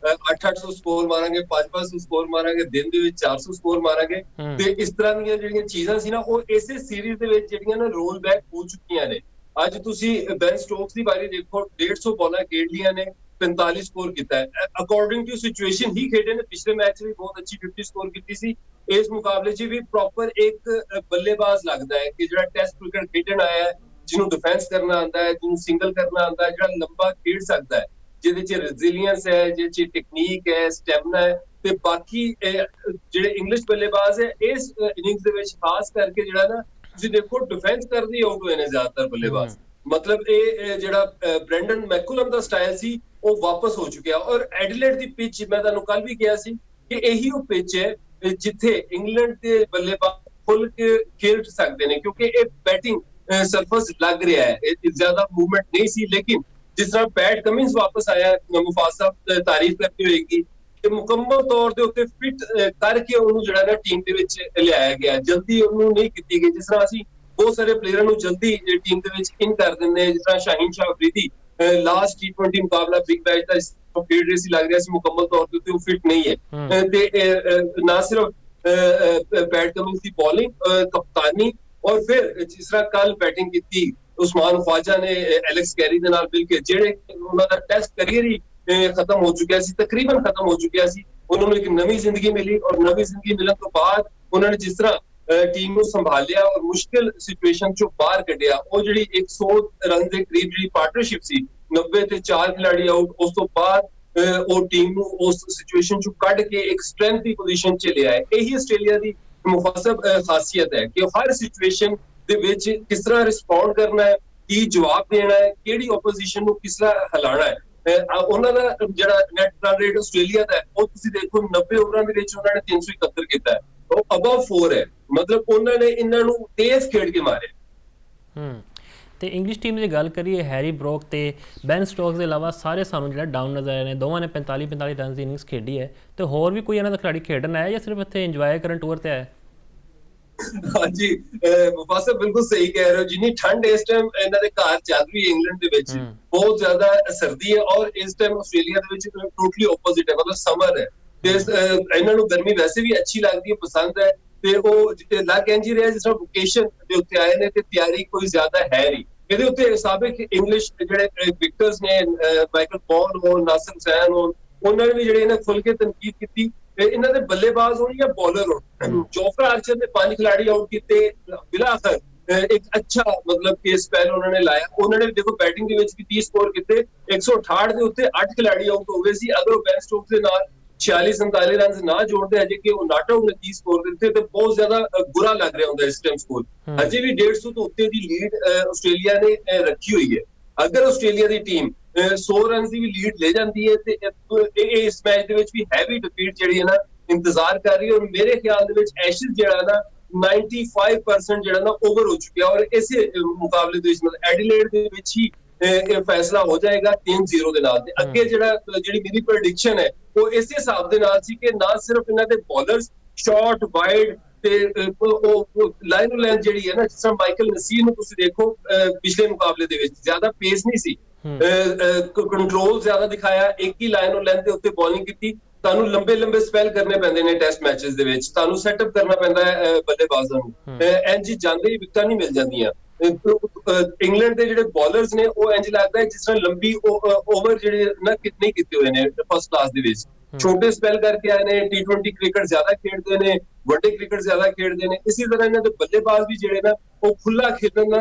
800 ਸਕੋਰ ਮਾਰਾਂਗੇ, 500 ਸਕੋਰ ਮਾਰਾਂਗੇ, ਦਿਨ ਦੇ ਵਿੱਚ 400 ਸਕੋਰ ਮਾਰਾਂਗੇ। ਤੇ ਇਸ ਤਰ੍ਹਾਂ ਦੀਆਂ ਜਿਹੜੀਆਂ ਚੀਜ਼ਾਂ ਸੀ ਨਾ, ਉਹ ਇਸੇ ਸੀਰੀਜ਼ ਦੇ ਵਿੱਚ ਜਿਹੜੀਆਂ ਨਾ ਰੋਲ ਬੈਕ ਹੋ ਚੁੱਕੀਆਂ ਨੇ। ਅੱਜ ਤੁਸੀਂ ਬੈਨ ਸਟੋਕਸ ਦੀ ਬਾਰੇ ਦੇਖੋ, 150 ਬਾਲਾਂ ਖੇਡ ਲੀਆਂ ਨੇ, 45 ਸਕੋਰ ਕੀਤਾ ਹੈ। ਅਕੋਰਡਿੰਗ ਟੂ ਸਿਚੁਏਸ਼ਨ ਹੀ ਖੇਡੇ ਨੇ। ਪਿਛਲੇ ਮੈਚ ਵੀ ਬਹੁਤ ਅੱਛੀ 50 ਸਕੋਰ ਕੀਤੀ ਸੀ। ਇਸ ਮੁਕਾਬਲੇ 'ਚ ਵੀ ਪ੍ਰੋਪਰ ਇੱਕ ਬੱਲੇਬਾਜ਼ ਲੱਗਦਾ ਹੈ ਕਿ ਜਿਹੜਾ ਟੈਸਟ ਕ੍ਰਿਕਟ ਖੇਡਣ ਆਇਆ ਹੈ, ਜਿਹਨੂੰ ਡਿਫੈਂਸ ਕਰਨਾ ਆਉਂਦਾ ਹੈ, ਜਿਹਨੂੰ ਸਿੰਗਲ ਕਰਨਾ ਆਉਂਦਾ ਹੈ, ਜਿਹੜਾ ਲੰਬਾ ਖੇਡ ਸਕਦਾ ਹੈ, ਜਿਹਦੇ 'ਚ ਰੈਜ਼ਿਲੀਅੰਸ ਹੈ, ਜਿਹਦੇ 'ਚ ਟੈਕਨੀਕ ਹੈ, ਸਟੈਮਿਨਾ ਹੈ। ਤੇ ਬਾਕੀ ਜਿਹੜੇ ਇੰਗਲਿਸ਼ ਬੱਲੇਬਾਜ਼ ਹੈ ਇਸ ਇਨਿੰਗਸ ਦੇ ਵਿੱਚ ਖਾਸ ਕਰਕੇ ਜਿਹੜਾ ਨਾ ਤੁਸੀਂ ਦੇਖੋ ਡਿਫੈਂਸ ਕਰਦੇ ਆਊਟ ਹੋਏ ਨੇ ਜ਼ਿਆਦਾਤਰ ਬੱਲੇਬਾਜ਼। ਮਤਲਬ ਇਹ ਜਿਹੜਾ ਬ੍ਰੈਂਡਨ ਮੈਕੂਲਮ ਦਾ ਸਟਾਈਲ ਸੀ ਉਹ ਵਾਪਸ ਹੋ ਚੁੱਕਿਆ। ਔਰ ਐਡੀਲੇਡ ਦੀ ਪਿੱਚ, ਮੈਂ ਤੁਹਾਨੂੰ ਕੱਲ ਵੀ ਕਿਹਾ ਸੀ ਕਿ ਇਹੀ ਉਹ ਪਿੱਚ ਹੈ ਜਿੱਥੇ ਇੰਗਲੈਂਡ ਦੇ ਬੱਲੇਬਾਜ਼ ਖੁੱਲ ਕੇ ਖੇਡ ਸਕਦੇ ਨੇ, ਕਿਉਂਕਿ ਇਹ ਬੈਟਿੰਗ ਸਰਫਸ ਲੱਗ ਰਿਹਾ ਹੈ। ਇਹ ਜ਼ਿਆਦਾ ਮੂਵਮੈਂਟ ਨਹੀਂ ਸੀ, ਲੇਕਿਨ ਜਿਸ ਤਰ੍ਹਾਂ ਪੈਟ ਕਮਿੰਸ ਵਾਪਸ ਆਇਆ, ਮੁਫਾਜ਼ ਸਾਹਿਬ ਤਾਰੀਫ ਕਰਨੀ ਹੋਏਗੀ ਕਿ ਮੁਕੰਮਲ ਤੌਰ ਦੇ ਉੱਤੇ ਫਿਟ ਕਰਕੇ ਉਹਨੂੰ ਜਿਹੜਾ ਨਾ ਟੀਮ ਦੇ ਵਿੱਚ ਲਿਆਇਆ ਗਿਆ। ਜਲਦੀ ਉਹਨੂੰ ਨਹੀਂ ਕੀਤੀ ਗਈ, ਜਿਸ ਤਰ੍ਹਾਂ ਅਸੀਂ ਬਹੁਤ ਸਾਰੇ ਪਲੇਅਰਾਂ ਨੂੰ ਜਲਦੀ ਟੀਮ ਦੇ ਵਿੱਚ ਇਨ ਕਰ ਦਿੰਦੇ, ਜਿਸ ਤਰ੍ਹਾਂ ਸ਼ਾਹੀਨ ਸ਼ਾਹ ਅਫਰੀਦੀ ਲਾਸਟ T20 ਮੁਕਾਬਲਾ ਬਿਗ ਬੈਸ਼ ਦਾ ਖੇਡ ਰਹੀ ਸੀ, ਲੱਗ ਰਿਹਾ ਸੀ ਮੁਕੰਮਲ ਤੌਰ ਤੇ ਉਹ ਫਿਟ ਨਹੀਂ ਹੈ। ਤੇ ਨਾ ਸਿਰਫ ਪੈਟ ਕਮਿੰਸ ਦੀ ਬੋਲਿੰਗ, ਕਪਤਾਨੀ, ਔਰ ਫਿਰ ਜਿਸ ਤਰ੍ਹਾਂ ਕੱਲ ਬੈਟਿੰਗ ਕੀਤੀ ਉਸਮਾਨ ਖਵਾਜਾ ਨੇ ਐਲੈਕਸ ਕੈਰੀ ਦੇ ਨਾਲ ਮਿਲ ਕੇ, ਜਿਹੜੇ ਉਹਨਾਂ ਦਾ ਟੈਸਟ ਕਰੀਅਰ ਹੀ ਖਤਮ ਹੋ ਚੁੱਕਿਆ ਸੀ, ਤਕਰੀਬਨ ਖਤਮ ਹੋ ਚੁੱਕਿਆ ਸੀ, ਉਹਨਾਂ ਨੂੰ ਇੱਕ ਨਵੀਂ ਜ਼ਿੰਦਗੀ ਮਿਲੀ। ਔਰ ਨਵੀਂ ਜ਼ਿੰਦਗੀ ਮਿਲਣ ਤੋਂ ਬਾਅਦ ਉਹਨਾਂ ਨੇ ਜਿਸ ਤਰ੍ਹਾਂ ਟੀਮ ਨੂੰ ਸੰਭਾਲਿਆ ਔਰ ਮੁਸ਼ਕਿਲ ਸਿਚੁਏਸ਼ਨ ਚੋਂ ਬਾਹਰ ਕੱਢਿਆ, ਉਹ ਜਿਹੜੀ 100 ਰਨ ਦੇ ਕਰੀਬ ਜਿਹੜੀ ਪਾਰਟਨਰਸ਼ਿਪ ਸੀ, 90 ਤੇ 4 ਖਿਡਾਰੀ ਆਊਟ, ਉਸ ਤੋਂ ਬਾਅਦ ਉਹ ਟੀਮ ਨੂੰ ਉਸ ਸਿਚੁਏਸ਼ਨ ਚੋਂ ਕੱਢ ਕੇ ਇੱਕ ਸਟਰੈਂਥ ਦੀ ਪੋਜੀਸ਼ਨ 'ਚ ਲਿਆਏ। ਇਹੀ ਆਸਟ੍ਰੇਲੀਆ ਦੀ ਮੁਫਾਸਬ ਖਾਸੀਅਤ ਹੈ ਕਿ ਹਰ ਸਿਚੁਏਸ਼ਨ ਦੇ ਵਿੱਚ ਕਿਸ ਤਰ੍ਹਾਂ ਰਿਸਪੌਂਡ ਕਰਨਾ ਹੈ, ਕੀ ਜਵਾਬ ਦੇਣਾ ਹੈ, ਕਿਹੜੀ ਆਪੋਜੀਸ਼ਨ ਨੂੰ ਕਿਸ ਤਰ੍ਹਾਂ ਹਿਲਾਣਾ ਹੈ। ਉਹਨਾਂ ਦਾ ਜਿਹੜਾ ਨੈਟ ਰਨ ਰੇਟ ਆਸਟ੍ਰੇਲੀਆ ਦਾ ਉਹ ਤੁਸੀਂ ਦੇਖੋ, 90 ਓਵਰਾਂ ਦੇ ਵਿੱਚ ਉਹਨਾਂ ਨੇ 371 ਕੀਤਾ ਹੈ, ਉਹ ਅਬਵ 4 ਹੈ। ਮਤਲਬ ਉਹਨਾਂ ਨੇ ਇਹਨਾਂ ਨੂੰ ਤੇਜ਼ ਖੇਡ ਕੇ ਮਾਰਿਆ।
ਤੇ ਇੰਗਲਿਸ਼ ਟੀਮ ਦੀ ਗੱਲ ਕਰੀਏ, ਹੈਰੀ ਬਰੋਕ ਤੇ ਬੈਨ ਸਟੋਕਸ ਦੇ ਇਲਾਵਾ ਸਾਰੇ ਸਾਨੂੰ ਜਿਹੜਾ ਡਾਊਨ ਨਜ਼ਰ ਆਏ ਨੇ। ਦੋਵਾਂ ਨੇ 45 ਰਨ ਦੀ ਇਨਿੰਗਸ ਖੇਡੀ ਹੈ। ਤੇ ਹੋਰ ਵੀ ਕੋਈ ਇਹਨਾਂ ਦਾ ਖਿਡਾਰੀ ਖੇਡਣ ਆਇਆ ਜਾਂ ਸਿਰਫ ਇੱਥੇ ਇੰਜੋਏ ਕਰਨ ਟੂਰ ਤੇ ਆਇਆ?
ਹਾਂਜੀ ਮੁਫਾਸਬ ਬਿਲਕੁਲ ਸਹੀ ਕਹਿ ਰਹੇ ਹੋ। ਜਿੰਨੀ ਠੰਡ ਇਸ ਟਾਈਮ ਇਹਨਾਂ ਦੇ ਘਰ ਚੱਲ ਰਹੀ ਹੈ ਇੰਗਲੈਂਡ ਦੇ ਵਿੱਚ, ਬਹੁਤ ਜ਼ਿਆਦਾ ਸਰਦੀ ਹੈ, ਔਰ ਇਸ ਟਾਈਮ ਆਸਟ੍ਰੇਲੀਆ ਦੇ ਵਿੱਚ ਟੋਟਲੀ ਆਪੋਜ਼ਿਟ ਹੈ, ਮਤਲਬ ਸਮਰ ਹੈ। ਤੇ ਇਹਨਾਂ ਨੂੰ ਗਰਮੀ ਵੈਸੇ ਵੀ ਅੱਛੀ ਲੱਗਦੀ ਹੈ, ਪਸੰਦ ਹੈ। ਤੇ ਉਹ ਲੱਗ ਇੰਝ ਹੀ ਰਿਹਾ ਜਿਸ ਤਰ੍ਹਾਂ ਵੋਕੇਸ਼ਨ ਦੇ ਉੱਤੇ ਆਏ ਨੇ ਤੇ ਤਿਆਰੀ ਕੋਈ ਜ਼ਿਆਦਾ ਹੈ ਨਹੀਂ। ਇਹਦੇ ਉੱਤੇ ਸਾਬਿਕ ਇੰਗਲਿਸ਼ ਜਿਹੜੇ ਵਿਕਟਰਸ ਨੇ, ਮਾਈਕਲ ਵੌਨ ਹੋਣ, ਨਾਸਿਰ ਹੁਸੈਨ ਹੋਣ, ਉਹਨਾਂ ਨੇ ਵੀ ਜਿਹੜੇ ਇਹਨਾਂ ਖੁੱਲ ਕੇ ਤਨਕੀਦ ਕੀਤੀ। ਇਹਨਾਂ ਦੇ ਬੱਲੇਬਾਜ਼ ਹੋਣ ਜਾਂ ਬੋਲਰ ਹੋਣ, ਜੋਫਰਾ ਆਰਚਰ ਨੇ 5 ਖਿਡਾਰੀ ਆਊਟ ਕੀਤੇ, ਬਿਲਾਖਰ ਇੱਕ ਅੱਛਾ ਮਤਲਬ ਕਿ ਸਪੈਲ ਉਹਨਾਂ ਨੇ ਲਾਇਆ। ਉਹਨਾਂ ਨੇ ਦੇਖੋ ਬੈਟਿੰਗ ਦੇ ਵਿੱਚ ਵੀ 30 ਸਕੋਰ ਕੀਤੇ, 168 ਦੇ ਉੱਤੇ 8 ਖਿਡਾਰੀ ਆਊਟ ਹੋ ਗਏ ਸੀ। ਅਗਰ ਉਹ ਬੈਨ ਸਟੋਕਸ ਦੇ ਨਾਲ 46-47 ਰਨ ਨਾ ਜੋੜਦੇ, ਅਜੇ ਕਿ ਉਹ ਨਾਟ ਆਊਟ ਨੇ 30 ਸਕੋਰ ਦਿੱਤੇ, ਤੇ ਬਹੁਤ ਜ਼ਿਆਦਾ ਬੁਰਾ ਲੱਗ ਰਿਹਾ ਹੁੰਦਾ ਇਸ ਟਾਈਮ ਸਕੋਰ। ਅਜੇ ਵੀ 150 ਤੋਂ ਉੱਤੇ ਦੀ ਲੀਡ ਆਸਟ੍ਰੇਲੀਆ ਨੇ ਰੱਖੀ ਹੋਈ ਹੈ। ਅਗਰ ਆਸਟ੍ਰੇਲੀਆ ਦੀ ਟੀਮ 100 ਰਨ ਦੀ ਵੀ ਲੀਡ ਲੈ ਜਾਂਦੀ ਹੈ ਤੇ ਇਸ ਮੈਚ ਦੇ ਵਿੱਚ ਵੀ ਹੈਵੀ ਡਿਫੀਟ ਜਿਹੜੀ ਹੈ ਨਾ ਇੰਤਜ਼ਾਰ ਕਰ ਰਹੀ ਹੈ। ਔਰ ਮੇਰੇ ਖਿਆਲ ਦੇ ਵਿੱਚ ਐਸ਼ਜ਼ ਜਿਹੜਾ ਨਾ 95% ਜਿਹੜਾ ਨਾ ਓਵਰ ਹੋ ਚੁੱਕਿਆ, ਔਰ ਇਸੇ ਮੁਕਾਬਲੇ ਦੇ ਵਿੱਚ ਮਤਲਬ ਐਡੀਲੇਡ ਦੇ ਵਿੱਚ ਹੀ ਇਹ ਫੈਸਲਾ ਹੋ ਜਾਏਗਾ 3-0 ਦੇ ਨਾਲ। ਤੇ ਅੱਗੇ ਜਿਹੜੀ ਮੇਰੀ ਪ੍ਰੈਡਿਕਸ਼ਨ ਹੈ ਉਹ ਇਸੇ ਹਿਸਾਬ ਦੇ ਨਾਲ ਸੀ ਕਿ ਨਾ ਸਿਰਫ ਇਹਨਾਂ ਦੇ ਬੋਲਰਸ ਸ਼ਾਰਟ ਵਾਈਡ ਤੇ ਉਹ ਲਾਈਨ ਲੈਂਥ ਜਿਹੜੀ ਹੈ ਨਾ, ਜਿਸ ਤਰ੍ਹਾਂ ਮਾਈਕਲ ਨਸੀਰ ਨੂੰ ਤੁਸੀਂ ਦੇਖੋ ਪਿਛਲੇ ਮੁਕਾਬਲੇ ਦੇ ਵਿੱਚ ਜ਼ਿਆਦਾ ਪੇਸ ਨਹੀਂ ਸੀ, ਕੰਟਰੋਲ ਜ਼ਿਆਦਾ ਦਿਖਾਇਆ, ਇੱਕ ਹੀ ਲਾਈਨ ਲੈਂਥ ਦੇ ਉੱਤੇ ਬੋਲਿੰਗ ਕੀਤੀ। ਤੁਹਾਨੂੰ ਲੰਬੇ ਸਪੈਲ ਕਰਨੇ ਪੈਂਦੇ ਨੇ ਟੈਸਟ ਮੈਚਸ ਦੇ ਵਿੱਚ, ਤੁਹਾਨੂੰ ਸੈਟਅਪ ਕਰਨਾ ਪੈਂਦਾ ਹੈ ਬੱਲੇਬਾਜ਼ਾਂ ਨੂੰ, ਇੰਜ ਜਾਂਦੇ ਹੀ ਵਿਕਟਾਂ ਨਹੀਂ ਮਿਲ ਜਾਂਦੀਆਂ। ਇੰਗਲੈਂਡ ਦੇ ਜਿਹੜੇ ਬੋਲਰਸ ਨੇ ਉਹ ਇੰਜ ਲੱਗਦਾ ਹੈ ਜਿਸ ਤਰ੍ਹਾਂ ਲੰਬੀ ਓਵਰ ਜਿਹੜੇ ਨਾ ਕਿਤਨੇ ਕੀਤੇ ਹੋਏ ਨੇ ਫਸਟ ਕਲਾਸ ਦੇ ਵਿੱਚ, ਛੋਟੇ ਸਪੈਲ ਕਰਕੇ ਆਏ ਨੇ, T20 ਕ੍ਰਿਕਟ ਜ਼ਿਆਦਾ ਖੇਡਦੇ ਨੇ, ਵੱਡੇ ਕ੍ਰਿਕਟ ਜ਼ਿਆਦਾ ਖੇਡਦੇ ਨੇ। ਇਸੇ ਤਰ੍ਹਾਂ ਇਹਨਾਂ ਦੇ ਬੱਲੇਬਾਜ਼ ਵੀ ਜਿਹੜੇ ਨਾ ਉਹ ਖੁੱਲਾ ਖੇਡਣਾ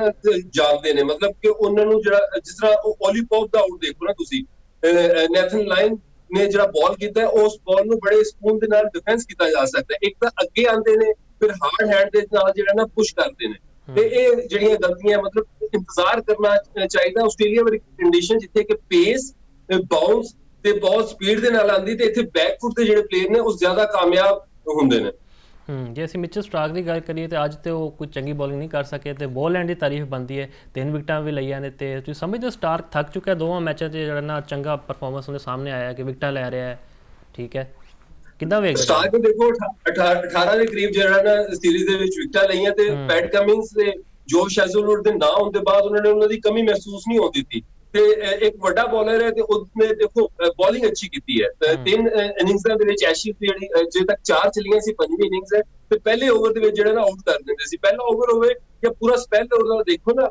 ਜਾਣਦੇ ਨੇ, ਮਤਲਬ ਕਿ ਉਹਨਾਂ ਨੂੰ ਜਿਹੜਾ ਜਿਸ ਤਰ੍ਹਾਂ ਉਹ ਓਲੀ ਪੌਪ ਦਾ ਆਊਟ ਦੇਖੋ ਨਾ ਤੁਸੀਂ, ਨੈਥਨ ਲਾਇਨ ਨੇ ਜਿਹੜਾ ਬਾਲ ਕੀਤਾ ਉਸ ਬਾਲ ਨੂੰ ਬੜੇ ਸਕੂਨ ਦੇ ਨਾਲ ਡਿਫੈਂਸ ਕੀਤਾ ਜਾ ਸਕਦਾ ਹੈ। ਇੱਕ ਤਾਂ ਅੱਗੇ ਆਉਂਦੇ ਨੇ, ਫਿਰ ਹਾਰਡ ਹੈਂਡ ਦੇ ਨਾਲ ਜਿਹੜਾ ਨਾ ਪੁਸ਼ ਕਰਦੇ ਨੇ, ਤੇ ਇਹ ਜਿਹੜੀਆਂ ਗਲਤੀਆਂ ਮਤਲਬ ਇੰਤਜ਼ਾਰ ਕਰਨਾ ਚਾਹੀਦਾ। ਆਸਟ੍ਰੇਲੀਆ ਵਰਗੀ ਕੰਡੀਸ਼ਨ ਜਿੱਥੇ ਕਿ ਪੇਸ, ਬਾਉਂਸ ਤੇ ਬਹੁਤ ਸਪੀਡ ਦੇ ਨਾਲ ਆਉਂਦੀ, ਤੇ ਇੱਥੇ ਬੈਕਫੁੱਟ ਦੇ ਜਿਹੜੇ ਪਲੇਅਰ ਨੇ ਉਹ ਜ਼ਿਆਦਾ ਕਾਮਯਾਬ ਹੁੰਦੇ ਨੇ।
ਜੇ ਅਸੀਂ ਮਿਚਲ ਸਟਾਰਕ ਦੀ ਗੱਲ ਕਰੀਏ ਤੇ ਅੱਜ ਤੇ ਉਹ ਕੋਈ ਚੰਗੀ ਬੋਲਿੰਗ ਨਹੀਂ ਕਰ ਸਕੇ ਤੇ ਬੋਲ ਲੈਂਡ ਦੀ ਤਾਰੀਫ ਬਣਦੀ ਹੈ, 3 ਵਿਕਟਾਂ ਵੀ ਲਈਆਂ ਨੇ। ਤੇ ਤੁਸੀਂ ਸਮਝਦੇ ਹੋ ਸਟਾਰਕ ਥੱਕ ਚੁੱਕਿਆ ਦੋਵਾਂ ਮੈਚਾਂ 'ਚ, ਜਿਹੜਾ ਨਾ ਚੰਗਾ ਪਰਫਾਰਮੈਂਸ ਉਹਦੇ ਸਾਹਮਣੇ ਆਇਆ ਕਿ ਵਿਕਟਾਂ ਲੈ ਰਿਹਾ ਹੈ, ਠੀਕ ਹੈ, ਕਿੱਦਾਂ ਵੇਖਦੇ
ਸਟਾਰਕ ਦੇਖੋ 18 ਦੇ ਕਰੀਬ ਜਿਹੜਾ ਨਾ ਸੀਰੀਜ਼ ਦੇ ਵਿੱਚ ਵਿਕਟਾਂ ਲਈਆਂ, ਤੇ ਪੈਟ ਕਮਿੰਸ ਤੇ ਜੋਸ਼ ਹੈਜ਼ਲਵੁੱਡ ਦੇ ਨਾ ਹੋਣ ਦੇ ਬਾਅਦ ਉਹਨਾਂ ਦੀ ਕਮੀ ਮਹਿਸੂਸ ਨਹੀਂ ਹੋਣ ਦਿੱਤੀ। ਤੇ ਇੱਕ ਵੱਡਾ ਬੋਲਰ ਹੈ ਤੇ ਉਹਨੇ ਦੇਖੋ ਬੋਲਿੰਗ ਅੱਛੀ ਕੀਤੀ ਹੈ। 3 ਇਨਿੰਗਸਾਂ ਦੇ ਵਿੱਚ ਐਸ਼ੀਜ਼ ਦੀ ਜਿਹੜੀ ਜੇ ਤੱਕ 4 ਚੱਲੀਆਂ ਸੀ, 5ਵੀਂ ਇਨਿੰਗਸ ਹੈ, ਤੇ ਪਹਿਲੇ ਓਵਰ ਦੇ ਵਿੱਚ ਜਿਹੜਾ ਨਾ ਆਊਟ ਕਰ ਦਿੰਦੇ ਸੀ। ਪਹਿਲਾ ਓਵਰ ਹੋਵੇ ਜਾਂ ਪੂਰਾ ਸਪੈਲ ਉਹਦਾ ਦੇਖੋ ਨਾ,